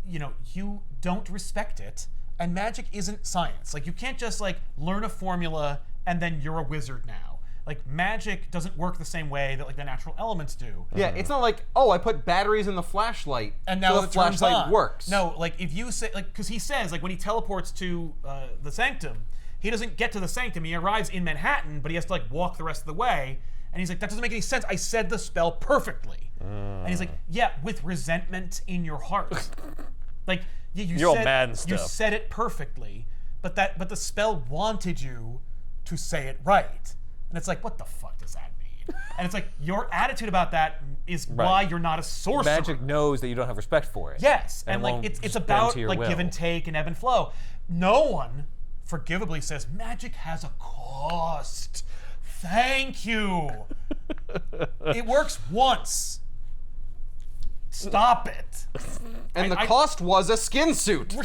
you know, you don't respect it. And magic isn't science. Like, you can't just like learn a formula and then you're a wizard now. Like, magic doesn't work the same way that like the natural elements do. Yeah, it's not like, oh, I put batteries in the flashlight And now so it the turns flashlight on. works. No, like if you say like, because he says like when he teleports to the sanctum, he doesn't get to the sanctum. He arrives in Manhattan, but he has to like walk the rest of the way. And he's like, that doesn't make any sense. I said the spell perfectly. And he's like, yeah, with resentment in your heart. Like You're all mad and you stuff. said it perfectly, but the spell wanted you to say it right. And it's like, what the fuck does that mean? And it's like, your attitude about that is why you're not a sorcerer. Magic knows that you don't have respect for it. Yes, and like won't it's bend about to your like will. give and take and ebb and flow. No one forgivably says magic has a cost. Thank you. It works once. Stop it. And the cost was a skin suit.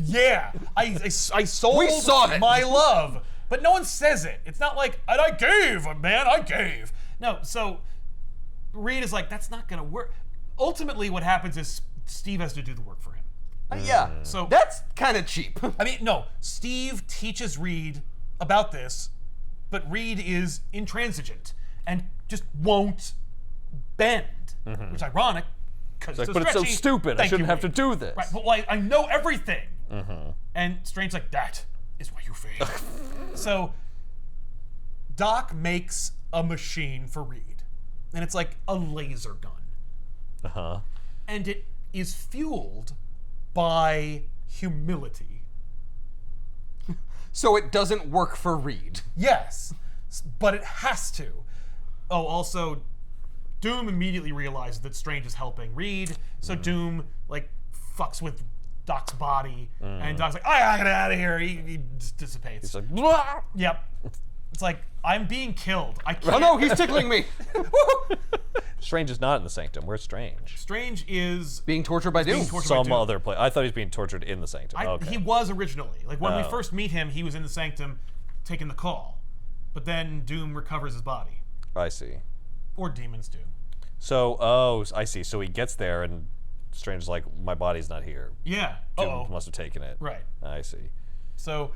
Yeah, I sold We saw it. my love, but no one says it. It's not like, and I gave, man, I gave. No, so Reed is like, that's not gonna work. Ultimately, what happens is Steve has to do the work for him. Yeah, So that's kind of cheap. I mean, no, Steve teaches Reed about this, but Reed is intransigent and just won't bend, which is ironic. It's like, but it's so stupid. I shouldn't have to do this. Right, but well, I know everything. And Strange's like, that is why you fail. So Doc makes a machine for Reed, and it's like a laser gun. And it is fueled by humility. So it doesn't work for Reed. Yes, but it has to. Oh, also, Doom immediately realizes that Strange is helping Reed, so Doom like fucks with Doc's body, and Doc's like, I gotta get out of here. He just dissipates. It's like, blah! Yep. It's like, I'm being killed. I can't. Oh no, he's tickling me. Strange is not in the Sanctum. Where's Strange? Strange is being tortured by Doom. Some other place. I thought he was being tortured in the Sanctum. Okay. He was originally. Like, when we first meet him, he was in the Sanctum taking the call. But then Doom recovers his body. I see. Or demons do. So, I see. So he gets there and Strange is like, my body's not here. Yeah. Doom must have taken it. Right. I see. So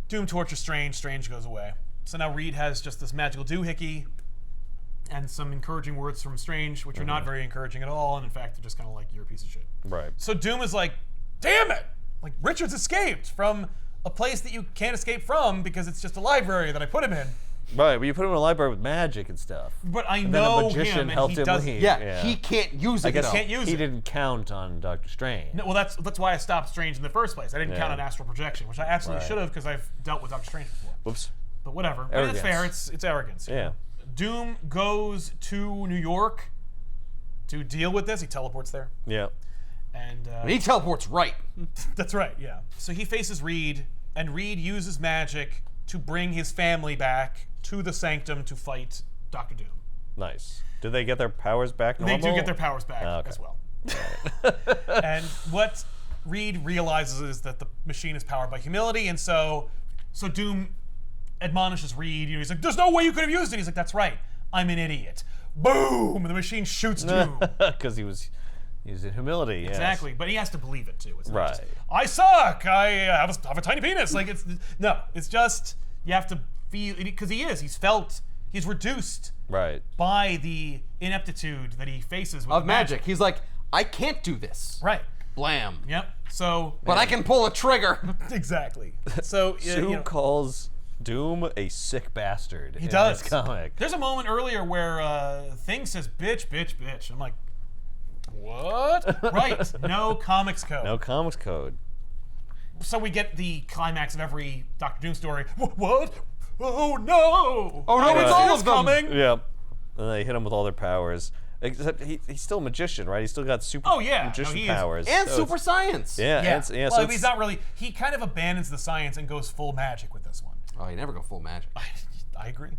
Doom tortures Strange. Strange goes away. So now Reed has just this magical doohickey and some encouraging words from Strange, which are not very encouraging at all. And in fact, they're just kind of like, you're a piece of shit. Right. So Doom is like, damn it! Like, Richard's escaped from a place that you can't escape from because it's just a library that I put him in. Right, but you put him in a library with magic and stuff. But I and know then a magician him, helped and he him does. leave. Yeah, he can't use it. I guess he can't use he it. didn't count on Doctor Strange. No, well, that's why I stopped Strange in the first place. I didn't count on astral projection, which I absolutely should have because I've dealt with Doctor Strange before. Whoops. But whatever. I mean, it's fair. It's arrogance. Yeah. Doom goes to New York to deal with this. He teleports there. Yeah. And he teleports right. That's right, yeah. So he faces Reed, and Reed uses magic to bring his family back to the Sanctum to fight Dr. Doom. Nice. Do they get their powers back normal? They do get their powers back as well. And what Reed realizes is that the machine is powered by humility, and so Doom admonishes Reed. He's like, there's no way you could have used it. He's like, that's right. I'm an idiot. Boom! And the machine shoots Doom. Because he was in humility. Yes. Exactly, but he has to believe it too. It's not Right. just, I suck. I have a tiny penis. Like it's just you have to feel because he's reduced Right. by the ineptitude that he faces with Of the magic. He's like, I can't do this. Right. Blam. Yep. So. But I can pull a trigger. Exactly. So Sue calls Doom a sick bastard. He does. This comic. There's a moment earlier where Thing says bitch, bitch, bitch. I'm like, what? Right. No comics code. No comics code. So we get the climax of every Doctor Doom story. What? Oh no! Oh no, it's all of them! Coming. Yep. And they hit him with all their powers. Except he's still a magician, right? He's still got super magician powers. And super science. Yeah. Well, so he's not really. He kind of abandons the science and goes full magic with this one. Oh, you never go full magic. I agree.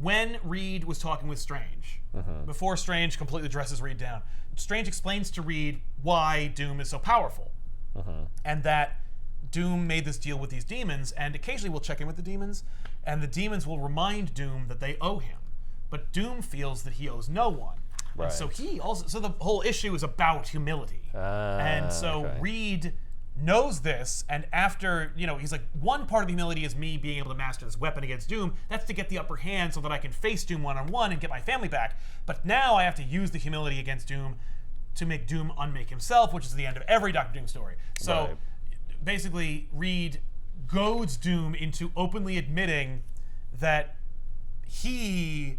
When Reed was talking with Strange, before Strange completely dresses Reed down, Strange explains to Reed why Doom is so powerful. And that Doom made this deal with these demons, and occasionally we'll check in with the demons, and the demons will remind Doom that they owe him. But Doom feels that he owes no one. Right. And so so the whole issue is about humility. And so Reed knows this, and after, he's like, one part of humility is me being able to master this weapon against Doom. That's to get the upper hand so that I can face Doom one-on-one and get my family back. But now I have to use the humility against Doom to make Doom unmake himself, which is the end of every Doctor Doom story. So basically, Reed goads Doom into openly admitting that he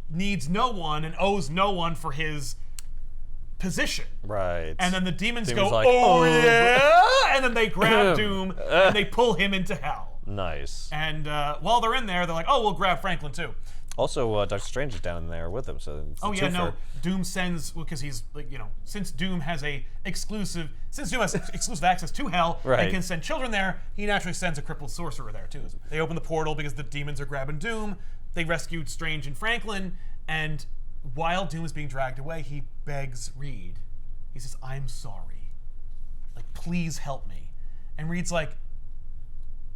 needs no one and owes no one for his position. Right. And then the demons go, like, oh yeah! And then they grab Doom and they pull him into hell. Nice. And while they're in there, they're like, oh, we'll grab Franklin too. Also, Doctor Strange is down there with him, so it's Doom sends, because he's like, since Doom has exclusive access to hell, and can send children there, he naturally sends a crippled sorcerer there too. They open the portal because the demons are grabbing Doom. They rescued Strange and Franklin, and while Doom is being dragged away, he begs Reed. He says, I'm sorry. Like, please help me. And Reed's like,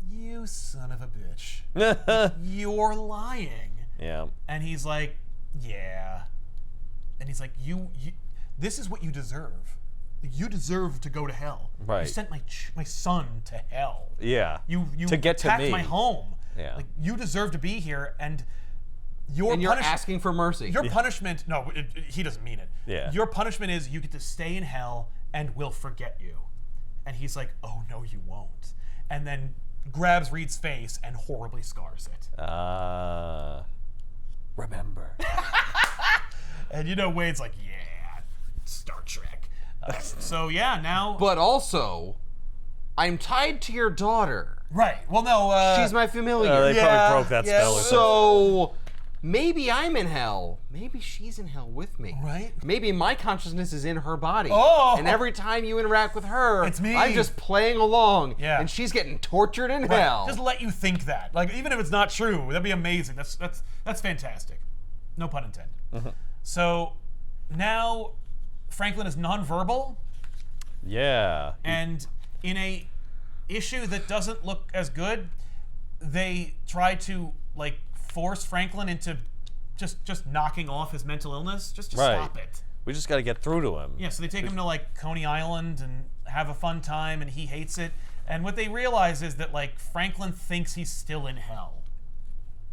you son of a bitch. You're lying. Yeah. And he's like, yeah. And he's like, you this is what you deserve. You deserve to go to hell. Right. You sent my son to hell. Yeah. You to get attacked to me. my home. Yeah. Like, you deserve to be here, and you're asking for mercy. Your punishment, no, he doesn't mean it. Yeah. Your punishment is you get to stay in hell and we'll forget you. And he's like, oh, no, you won't. And then grabs Reed's face and horribly scars it. Remember. And Wade's like, yeah, Star Trek. So yeah, now. But also, I'm tied to your daughter. Right. Well, no. She's my familiar. They probably broke that spell. Or so, maybe I'm in hell. Maybe she's in hell with me. Right. Maybe my consciousness is in her body. Oh. And every time you interact with her, it's me. I'm just playing along. Yeah. And she's getting tortured in hell. Just let you think that. Like, even if it's not true, that'd be amazing. That's fantastic. No pun intended. Mm-hmm. So now Franklin is nonverbal. Yeah. And in a issue that doesn't look as good, they try to like force Franklin into just knocking off his mental illness. Just stop it. We just got to get through to him. Yeah, so they take him to like Coney Island and have a fun time, and he hates it. And what they realize is that like Franklin thinks he's still in hell.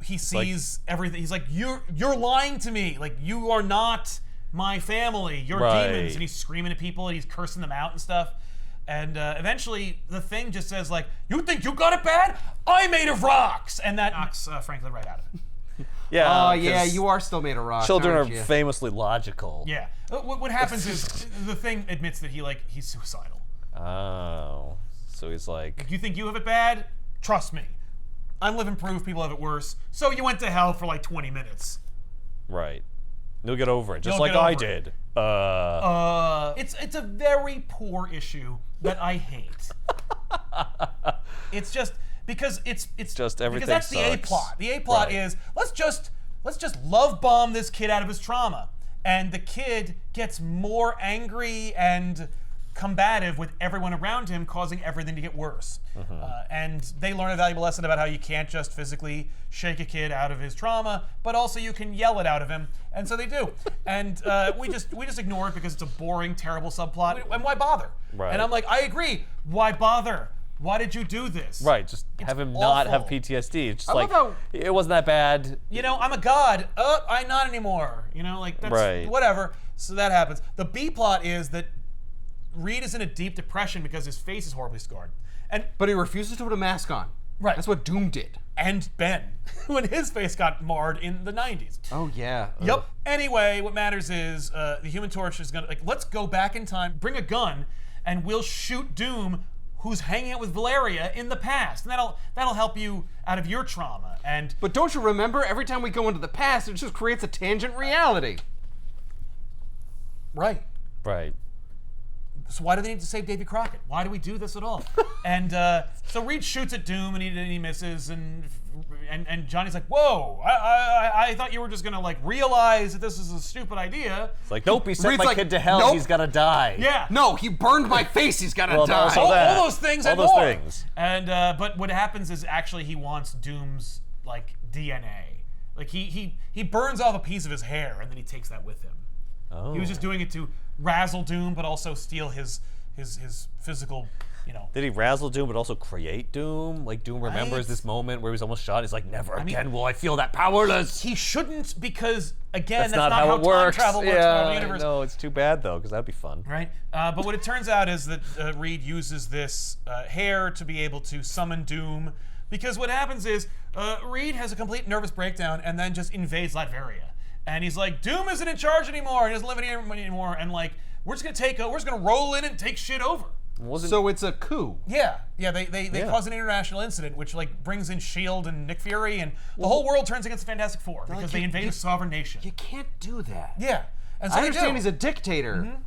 He sees everything. He's like, you're lying to me. Like, you are not my family. You're demons. And he's screaming at people and he's cursing them out and stuff. And eventually the thing just says like, you think you got it bad? I made of rocks. And that knocks Franklin right out of it. Yeah. Yeah, you are still made of rock. Children are you? famously logical. Yeah. What happens is the thing admits that he's suicidal. Oh. So he's like, you think you have it bad? Trust me. I'm living proof people have it worse. So you went to hell for like 20 minutes. Right. You'll get over it, just You'll like I did. It's a very poor issue that I hate. It's just because it's just everything because that's sucks. the A plot. The A plot is let's just love bomb this kid out of his trauma, and the kid gets more angry and combative with everyone around him, causing everything to get worse. And they learn a valuable lesson about how you can't just physically shake a kid out of his trauma, but also you can yell it out of him. And so they do. And we just ignore it because it's a boring, terrible subplot. And why bother? Right. And I'm like, I agree. Why bother? Why did you do this? Right, just have him not have PTSD. It's just like, it wasn't that bad. You know, I'm a god. I'm not anymore. You know, like, that's whatever. So that happens. The B plot is that Reed is in a deep depression because his face is horribly scarred. But he refuses to put a mask on. Right. That's what Doom did. And Ben, when his face got marred in the 90s. Oh, yeah. Yep. Anyway, what matters is the Human Torch is going to, like, let's go back in time, bring a gun, and we'll shoot Doom, who's hanging out with Valeria in the past. And that'll help you out of your trauma. But don't you remember, every time we go into the past, it just creates a tangent reality. Right. Right. So why do they need to save Davy Crockett? Why do we do this at all? And so Reed shoots at Doom and he misses, and Johnny's like, whoa, I thought you were just gonna like realize that this is a stupid idea. It's like, nope, he sent Reed's my kid to hell, nope. He's gotta die. Yeah. No, he burned my face, he's gotta die. All those things and more. All those things. And but what happens is actually he wants Doom's like DNA. Like he burns off a piece of his hair and then he takes that with him. Oh. He was just doing it to razzle Doom, but also steal his physical, you know. Did he razzle Doom, but also create Doom? Like, Doom remembers this moment where he was almost shot. He's like, never again will I feel that powerless. He shouldn't, because, again, that's not how it works. Time travel works in the universe. No, it's too bad, though, because that'd be fun. Right? But what it turns out is that Reed uses this hair to be able to summon Doom, because what happens is Reed has a complete nervous breakdown and then just invades Latveria. And he's like, Doom isn't in charge anymore. He doesn't live in here anymore. And like, we're just gonna roll in and take shit over. So it's a coup. Yeah. They cause an international incident, which like brings in S.H.I.E.L.D. and Nick Fury, and the whole world turns against the Fantastic Four because they invade a sovereign nation. You can't do that. Yeah. And so I understand he's a dictator. Mm-hmm.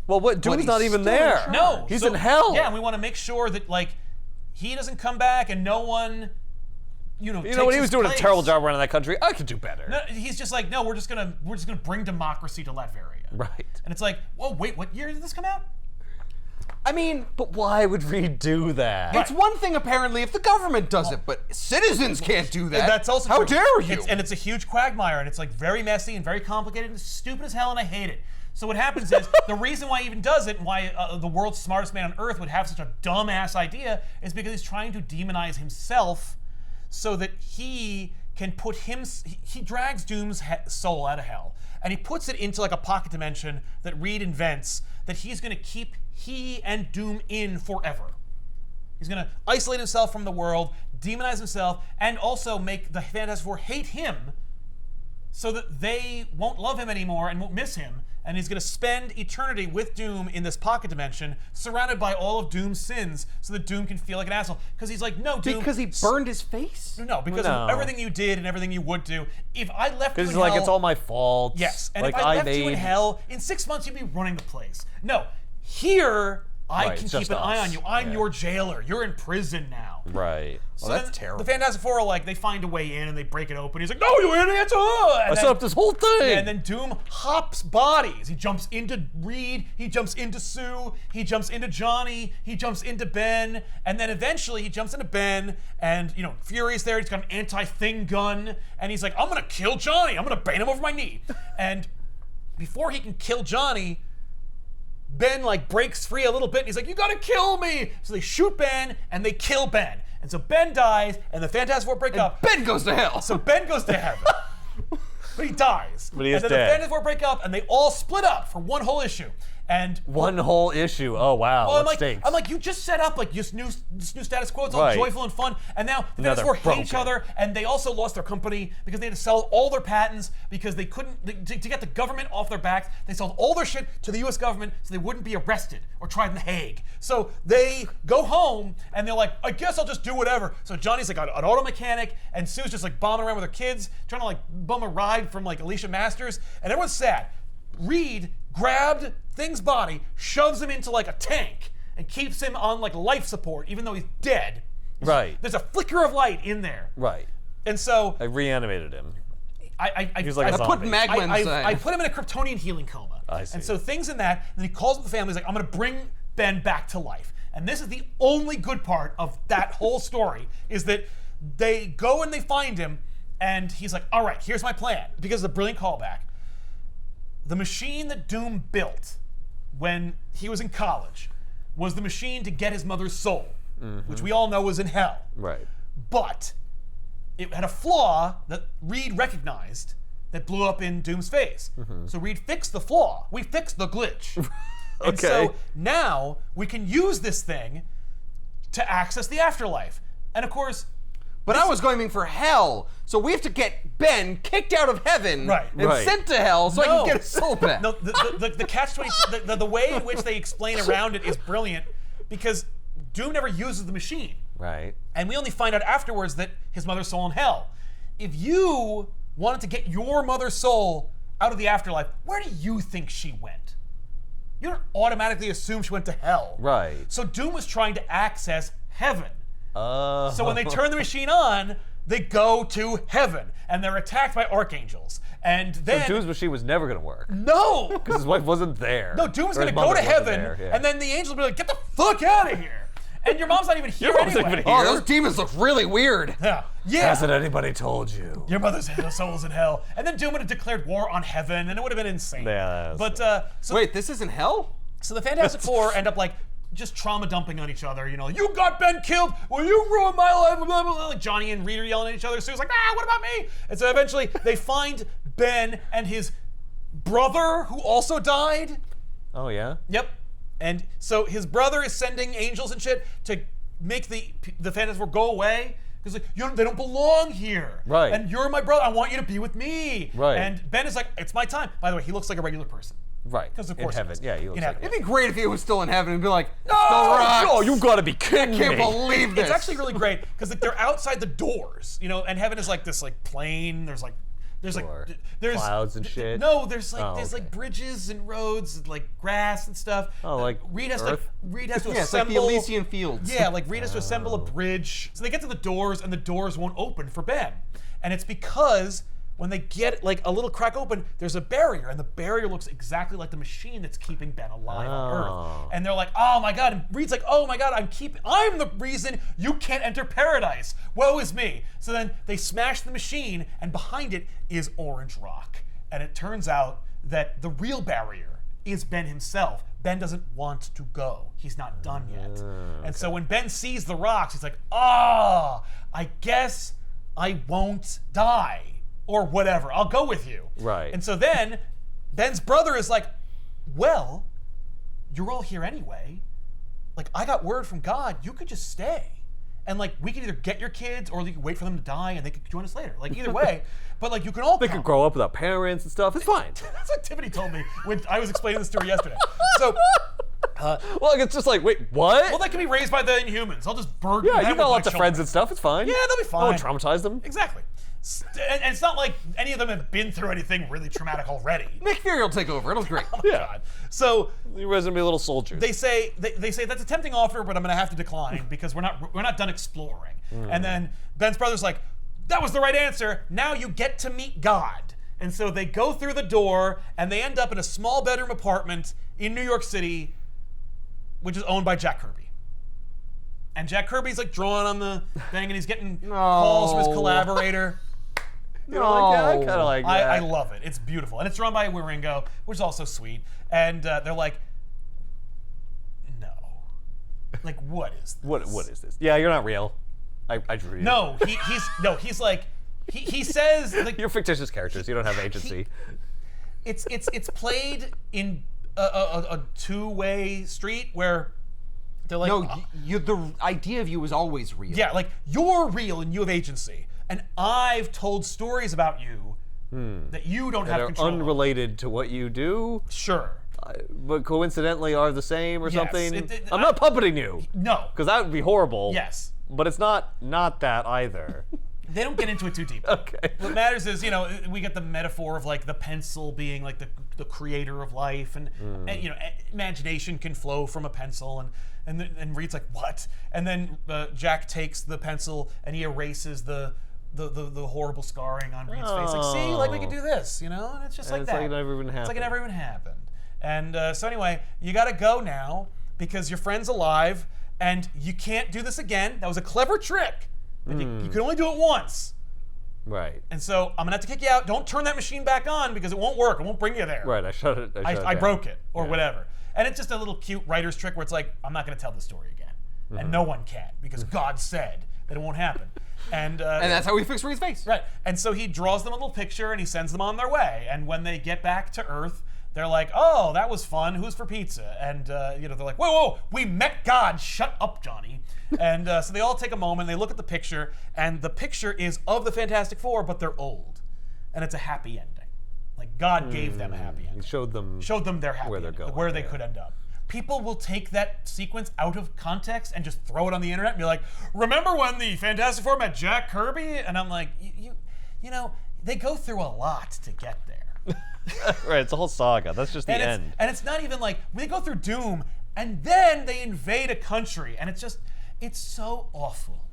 Well, Doom's not even there. No, he's in hell. Yeah, and we want to make sure that like he doesn't come back and no one. When he was doing a terrible job running that country, I could do better. No, he's just like, no, we're just gonna bring democracy to Latveria. Right. And it's like, whoa, wait, what year did this come out? I mean, but why would Reed do that? It's one thing apparently if the government does it, but citizens can't do that. That's also how true. dare you? It's a huge quagmire, and it's like very messy and very complicated and stupid as hell, and I hate it. So what happens is the reason why he even does it, and why the world's smartest man on Earth would have such a dumbass idea, is because he's trying to demonize himself, so that he can put he drags Doom's soul out of hell, and he puts it into like a pocket dimension that Reed invents that he's going to keep he and Doom in forever. He's going to isolate himself from the world, demonize himself, and also make the Fantastic Four hate him so that they won't love him anymore and won't miss him, and he's going to spend eternity with Doom in this pocket dimension, surrounded by all of Doom's sins, so that Doom can feel like an asshole. Because he's like, no, Doom. Because he burned his face? No, because of everything you did and everything you would do. If I left you in hell... Because it's all my fault. Yes, and like, if I left you in hell, in 6 months you'd be running the place. No, here... I can keep an eye on you. I'm your jailer. You're in prison now. Right. So that's terrible. The Fantastic Four are like, they find a way in and they break it open. He's like, no, you idiots! I set up this whole thing! And then Doom hops bodies. He jumps into Reed. He jumps into Sue. He jumps into Johnny. He jumps into Ben. And then eventually he jumps into Ben. And, Fury's there. He's got an anti-thing gun. And he's like, I'm going to kill Johnny. I'm going to bang him over my knee. And before he can kill Johnny... Ben breaks free a little bit and he's like, you gotta kill me! So they shoot Ben and they kill Ben. And so Ben dies and the Fantastic Four break up. Ben goes to hell! So Ben goes to heaven. But he dies. But he is and then dead. the Fantastic Four break up and they all split up for one whole issue. And one whole issue. Oh wow, I'm like, you just set up this new status quo. It's all Right. joyful and fun, and now the Now Fantastic they're Four hate each broken. other, and they also lost their company because they had to sell all their patents because they couldn't to get the government off their backs. They sold all their shit to the U.S. government so they wouldn't be arrested or tried in The Hague. So they go home and they're like, I guess I'll just do whatever. So Johnny's like an auto mechanic, and Sue's just bombing around with her kids, trying to bum a ride from Alicia Masters, and everyone's sad. Reed grabbed Thing's body, shoves him into a tank, and keeps him on life support, even though he's dead. Right. There's a flicker of light in there. Right. And so I reanimated him. I was like a put zombie. Magma inside. I put him in a Kryptonian healing coma. I see. And so Thing's in that, and then he calls up the family. He's like, I'm going to bring Ben back to life. And this is the only good part of that whole story, is that they go and they find him, and he's like, all right, here's my plan. Because of the brilliant callback. The machine that Doom built when he was in college was the machine to get his mother's soul, which we all know was in hell. Right. But it had a flaw that Reed recognized that blew up in Doom's face. So Reed fixed the flaw. We fixed the glitch. And so now we can use this thing to access the afterlife. And of course... But I was going for hell, so we have to get Ben kicked out of heaven and sent to hell so I can get his soul back. No, the catch-22, the way in which they explain around it is brilliant, because Doom never uses the machine. Right. And we only find out afterwards that his mother's soul in hell. If you wanted to get your mother's soul out of the afterlife, where do you think she went? You don't automatically assume she went to hell. Right. So Doom was trying to access heaven. So So when they turn the machine on, they go to heaven, and they're attacked by archangels. And then Doom's machine was never going to work. no, Because his wife wasn't there. no, Doom's Or going his to go mother to wasn't heaven, there, yeah. and then the angels will be like, "Get the fuck out of here!" And your mom's not even here Your mom's not anyway. even here. Oh, those demons look really weird. Yeah. Hasn't anybody told you? Your mother's soul's in hell, and then Doom would have declared war on heaven, and it would have been insane. Yeah, but so Wait, this isn't hell? So the Fantastic Four end up just trauma dumping on each other. You got Ben killed. Well, you ruined my life. Blah, blah, blah. Johnny and Reed are yelling at each other. Sue's like, what about me? And so eventually they find Ben and his brother, who also died. Oh, yeah? Yep. And so his brother is sending angels and shit to make the Fantastic Four go away. Because they don't belong here. Right. And you're my brother. I want you to be with me. Right. And Ben is like, it's my time. By the way, he looks like a regular person. Right. Because of in course he heaven. does. Yeah, he looks In like heaven. It'd be great if he was still in heaven and be like, No! Oh, you gotta be kidding I can't me. believe this. It's actually really great because they're outside the doors, and heaven is this plane. There's Sure. Clouds and shit. No, there's okay. bridges and roads and grass and stuff. Oh, like Reed has Earth? Reed has to Yeah, it's like assemble. the Elysian Fields. Yeah, Reed has to assemble a bridge. So they get to the doors and the doors won't open for Ben, and it's because when they get a little crack open, there's a barrier, and the barrier looks exactly like the machine that's keeping Ben alive on Earth. And they're like, oh my god, and Reed's like, oh my god, I'm the reason you can't enter paradise. Woe is me. So then they smash the machine, and behind it is orange rock. And it turns out that the real barrier is Ben himself. Ben doesn't want to go. He's not done yet. And so when Ben sees the rocks, he's like, I guess I won't die. Or whatever, I'll go with you. Right. And so then, Ben's brother is like, well, you're all here anyway. I got word from God, you could just stay. and like we can either get your kids or you can wait for them to die and they could join us later. Like either way, but like you can all They could grow up without parents and stuff. It's fine. That's what Tiffany told me when I was explaining this to her yesterday. So. Well, it's just like, wait, what? Well, they can be raised by the Inhumans. I'll just burden yeah, them you got with lots my of friends and stuff. It's fine. Yeah, they'll be fine. I won't traumatize them. Exactly. And it's not like any of them have been through anything really traumatic already. Nick Fury will take over. It'll be great. Yeah. God. So you guys gonna be little soldiers. they say that's a tempting offer, but I'm gonna have to decline because we're not done exploring. And then Ben's brother's like, that was the right answer. Now you get to meet God. And so they go through the door and they end up in a small bedroom apartment in New York City, which is owned by Jack Kirby. And Jack Kirby's like drawing on the thing, and he's getting calls from his collaborator. You know, like that? I kind of like that. I love it. It's beautiful. And it's drawn by Wieringo, which is also sweet. And they're like, no. Like, what is this? What is this? Yeah, you're not real. I drew you. No, he's like, he says... like, you're fictitious characters. You don't have agency. It's played in a two-way street where they're like... No, the idea of you is always real. Yeah, like, you're real and you have agency. And I've told stories about you that you don't have control of. Unrelated to what you do. Sure. But coincidentally are the same or Yes, something. I'm not puppeting you. No. Because that would be horrible. Yes. But it's not that either. They don't get into it too deep. Okay. What matters is, we get the metaphor of like the pencil being like the creator of life, and imagination can flow from a pencil, and Reed's like, what? And then Jack takes the pencil and he erases the horrible scarring on Reed's face. Like, see, like we can do this, and it's just like that. It's like it never even happened. It's like it never even happened. And so anyway, you got to go now because your friend's alive, and you can't do this again. That was a clever trick. But you can only do it once. Right. And so I'm gonna have to kick you out. Don't turn that machine back on because it won't work. It won't bring you there. Right. I shut it. I broke it or whatever. And it's just a little cute writer's trick where it's like, I'm not gonna tell the story again, and no one can because God said that it won't happen. And that's how we fix Reed's face. Right. And so he draws them a little picture and he sends them on their way. And when they get back to Earth, they're like, oh, that was fun. Who's for pizza? And they're like, whoa, we met God. Shut up, Johnny. And so they all take a moment. They look at the picture, and the picture is of the Fantastic Four, but they're old, and it's a happy ending. Like God gave them a happy ending. He showed them their happy where they're ending, going, where they could end up. People will take that sequence out of context and just throw it on the internet and be like, remember when the Fantastic Four met Jack Kirby? And I'm like, they go through a lot to get there. Right, it's a whole saga. That's just the end. And it's not even like they go through Doom and then they invade a country, and it's so awful.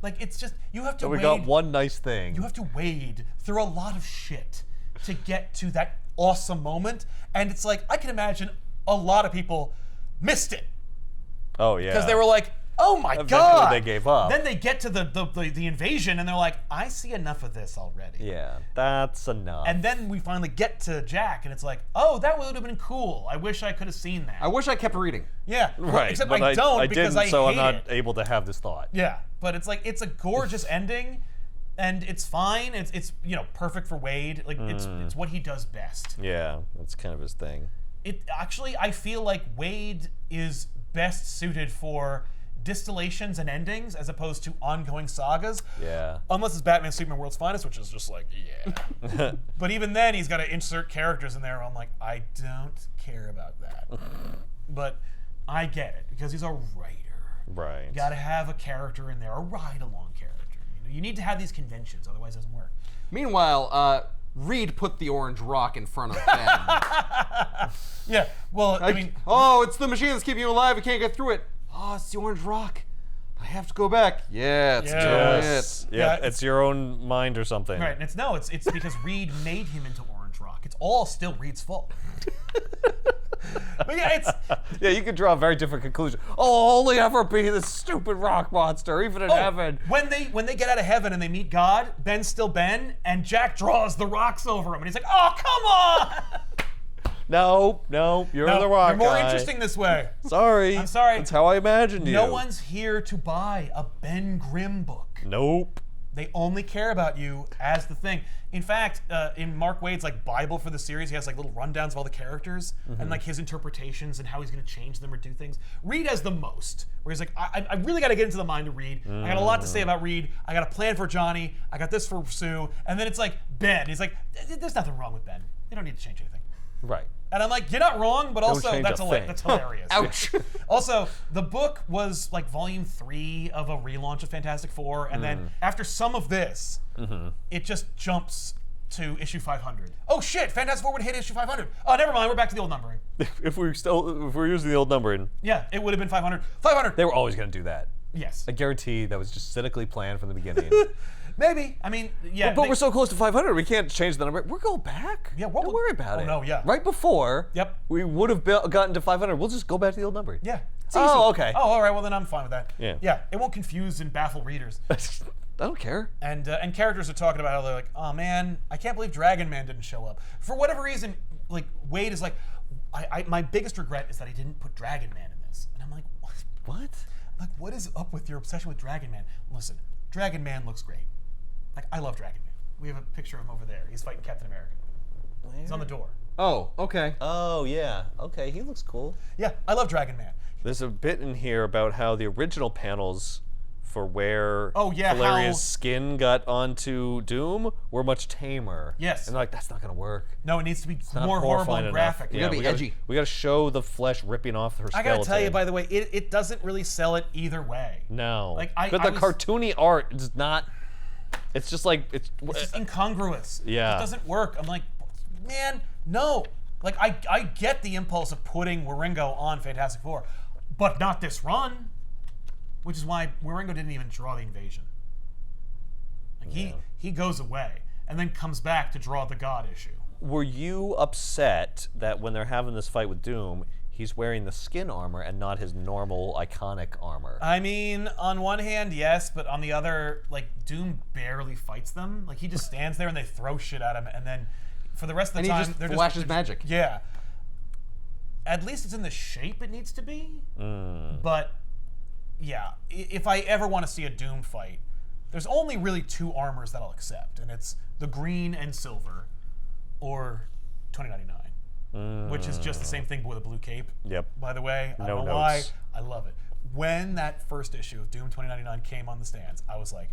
Like it's just you have to. So we got one nice thing. You have to wade through a lot of shit to get to that awesome moment, and it's like I can imagine a lot of people missed it. Oh yeah. Because they were like, oh my Eventually God. they gave up. Then they get to the invasion and they're like, I see enough of this already. Yeah, that's enough. And then we finally get to Jack and it's like, oh, that would have been cool. I wish I could have seen that. I wish I kept reading. Yeah. Right. Except but I don't because didn't, I so hate I'm not it. able to have this thought. Yeah. But it's like it's a gorgeous ending and it's fine. It's perfect for Wade. Like it's what he does best. Yeah, that's kind of his thing. It actually I feel like Wade is best suited for distillations and endings as opposed to ongoing sagas. Yeah. Unless it's Batman Superman World's Finest, which is just like, yeah. But even then, he's got to insert characters in there. Where I'm like, I don't care about that. But I get it because he's a writer. Right. You got to have a character in there, a ride-along character. You need to have these conventions, otherwise it doesn't work. Meanwhile, Reed put the orange rock in front of Ben. Yeah. Well, I mean, oh, it's the machine that's keeping you alive. You can't get through it. Oh, it's the orange rock. I have to go back. Yeah, it's totally it. Yeah, it's your own mind or something. Right, and it's because Reed made him into orange rock. It's all still Reed's fault. But yeah, yeah, you could draw a very different conclusion. Oh, I'll only ever be this stupid rock monster, even in heaven. When they get out of heaven and they meet God, Ben's still Ben, and Jack draws the rocks over him, and he's like, oh, come on! No, you're the rock You're more guy. interesting this way. Sorry. I'm sorry. That's how I imagined you. No one's here to buy a Ben Grimm book. Nope. They only care about you as the thing. In fact, in Mark Waid's like Bible for the series, he has like little rundowns of all the characters and like his interpretations and how he's going to change them or do things. Reed has the most. where he's like, I really got to get into the mind of Reed. I got a lot to say about Reed. I got a plan for Johnny. I got this for Sue. And then it's like, Ben. He's like, there's nothing wrong with Ben. They don't need to change anything. Right. And I'm like, you're not wrong, but also that's thing. hilarious. Ouch. Also, the book was like volume 3 of a relaunch of Fantastic Four, and then after some of this, it just jumps to issue 500. Oh shit, Fantastic Four would hit issue 500. Oh, never mind, we're back to the old numbering. If we were using the old numbering. Yeah, it would have been 500. 500! They were always going to do that. Yes. I guarantee that was just cynically planned from the beginning. Maybe. I mean, yeah. But we're so close to 500, we can't change the number. We're going back. Yeah, don't worry about it. no, yeah. Right before we would have gotten to 500, we'll just go back to the old number. Yeah. It's easy. Oh, okay. Oh, all right, well then I'm fine with that. Yeah. Yeah, it won't confuse and baffle readers. I don't care. And characters are talking about how they're like, oh man, I can't believe Dragon Man didn't show up. For whatever reason, like Wade is like, my biggest regret is that I didn't put Dragon Man in this. And I'm like, what? Like, what is up with your obsession with Dragon Man? Listen, Dragon Man looks great. Like, I love Dragon Man. We have a picture of him over there. He's fighting Captain America. Where? He's on the door. Oh, okay. Oh, yeah. Okay, he looks cool. Yeah, I love Dragon Man. There's a bit in here about how the original panels for where Valeria's Valeria's skin got onto Doom were much tamer. Yes. And they're like, that's not going to work. No, it needs to be Not more horrible horrifying and enough. graphic. Yeah, gotta be edgy. We got to show the flesh ripping off her skeleton. I gotta tell you, by the way, it doesn't really sell it either way. No. Like, but the cartoony art is not. It's just like It's just incongruous. Yeah. It doesn't work. I'm like, man, no. Like, I get the impulse of putting Wieringo on Fantastic Four, but not this run. Which is why Wieringo didn't even draw the invasion. Like, he goes away and then comes back to draw the God issue. Were you upset that when they're having this fight with Doom, he's wearing the skin armor and not his normal iconic armor? I mean, on one hand, yes, but on the other, like, Doom barely fights them. Like, he just stands there and they throw shit at him, and then for the rest of the time, he just flashes magic. Yeah. At least it's in the shape it needs to be. But, yeah, if I ever want to see a Doom fight, there's only really 2 armors that I'll accept, and it's the green and silver, or 2099. Which is just the same thing, but with a blue cape. Yep. By the way, I don't know why. I love it. When that first issue of Doom 2099 came on the stands, I was like,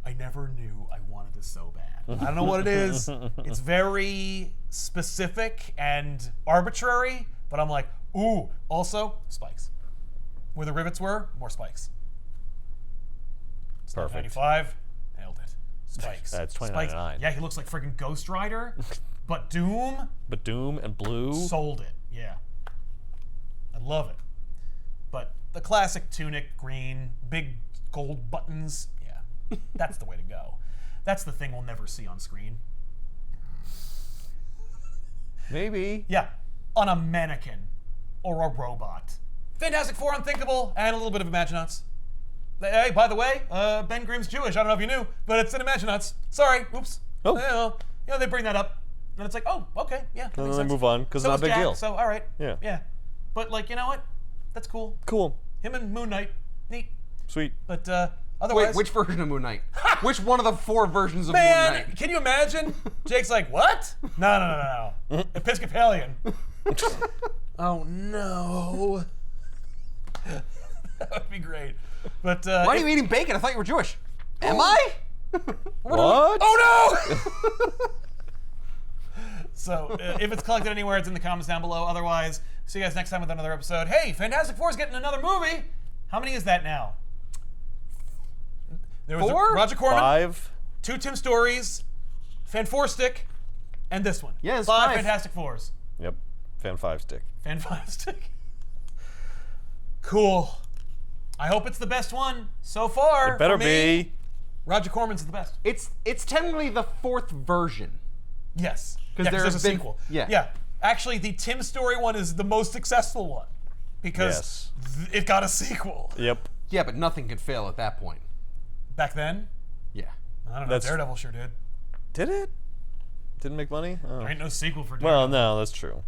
I never knew I wanted this so bad. I don't know what it is. It's very specific and arbitrary, but I'm like, ooh. Also, spikes. Where the rivets were, more spikes. Perfect. 95, nailed it. Spikes. That's 2099. Yeah, he looks like friggin' Ghost Rider. But Doom? But Doom and blue? Sold it, yeah. I love it. But the classic tunic, green, big gold buttons, yeah, that's the way to go. That's the thing we'll never see on screen. Maybe. Yeah, on a mannequin or a robot. Fantastic Four, Unthinkable, and a little bit of Imaginauts. Hey, by the way, Ben Grimm's Jewish. I don't know if you knew, but it's in Imaginauts. Sorry, oops. Oh. You know, they bring that up. And it's like, oh, okay, yeah. And then they move on, because So it's not a big Jack, deal. So, all right. Yeah. Yeah. But, like, you know what? That's cool. Cool. Him and Moon Knight, neat. Sweet. But otherwise... Wait, which version of Moon Knight? Which one of the 4 versions of Moon Man, Knight? can you imagine? Jake's like, what? No. Episcopalian. Oh, no. That would be great. But Why are you eating bacon? I thought you were Jewish. Am I? What? Oh, no! So, if it's collected anywhere, it's in the comments down below. Otherwise, see you guys next time with another episode. Hey, Fantastic Four is getting another movie. How many is that now? There was 4? Roger Corman, 5. 2 Tim Stories, Fan 4 Stick, and this one. Yeah, it's 5 5. Fantastic Fours. Yep. Fan 5 stick. Fan 5 Stick. Cool. I hope it's the best one so far. It better for me. be. Roger Corman's the best. It's technically the 4th version. Yes. Because there's a been, sequel. Yeah. Actually, the Tim Story one is the most successful one because it got a sequel. Yep. Yeah, but nothing could fail at that point. Back then, Yeah. I don't know. Daredevil sure did. Did it? Didn't make money? Oh. There ain't no sequel for Daredevil. Well, no, that's true.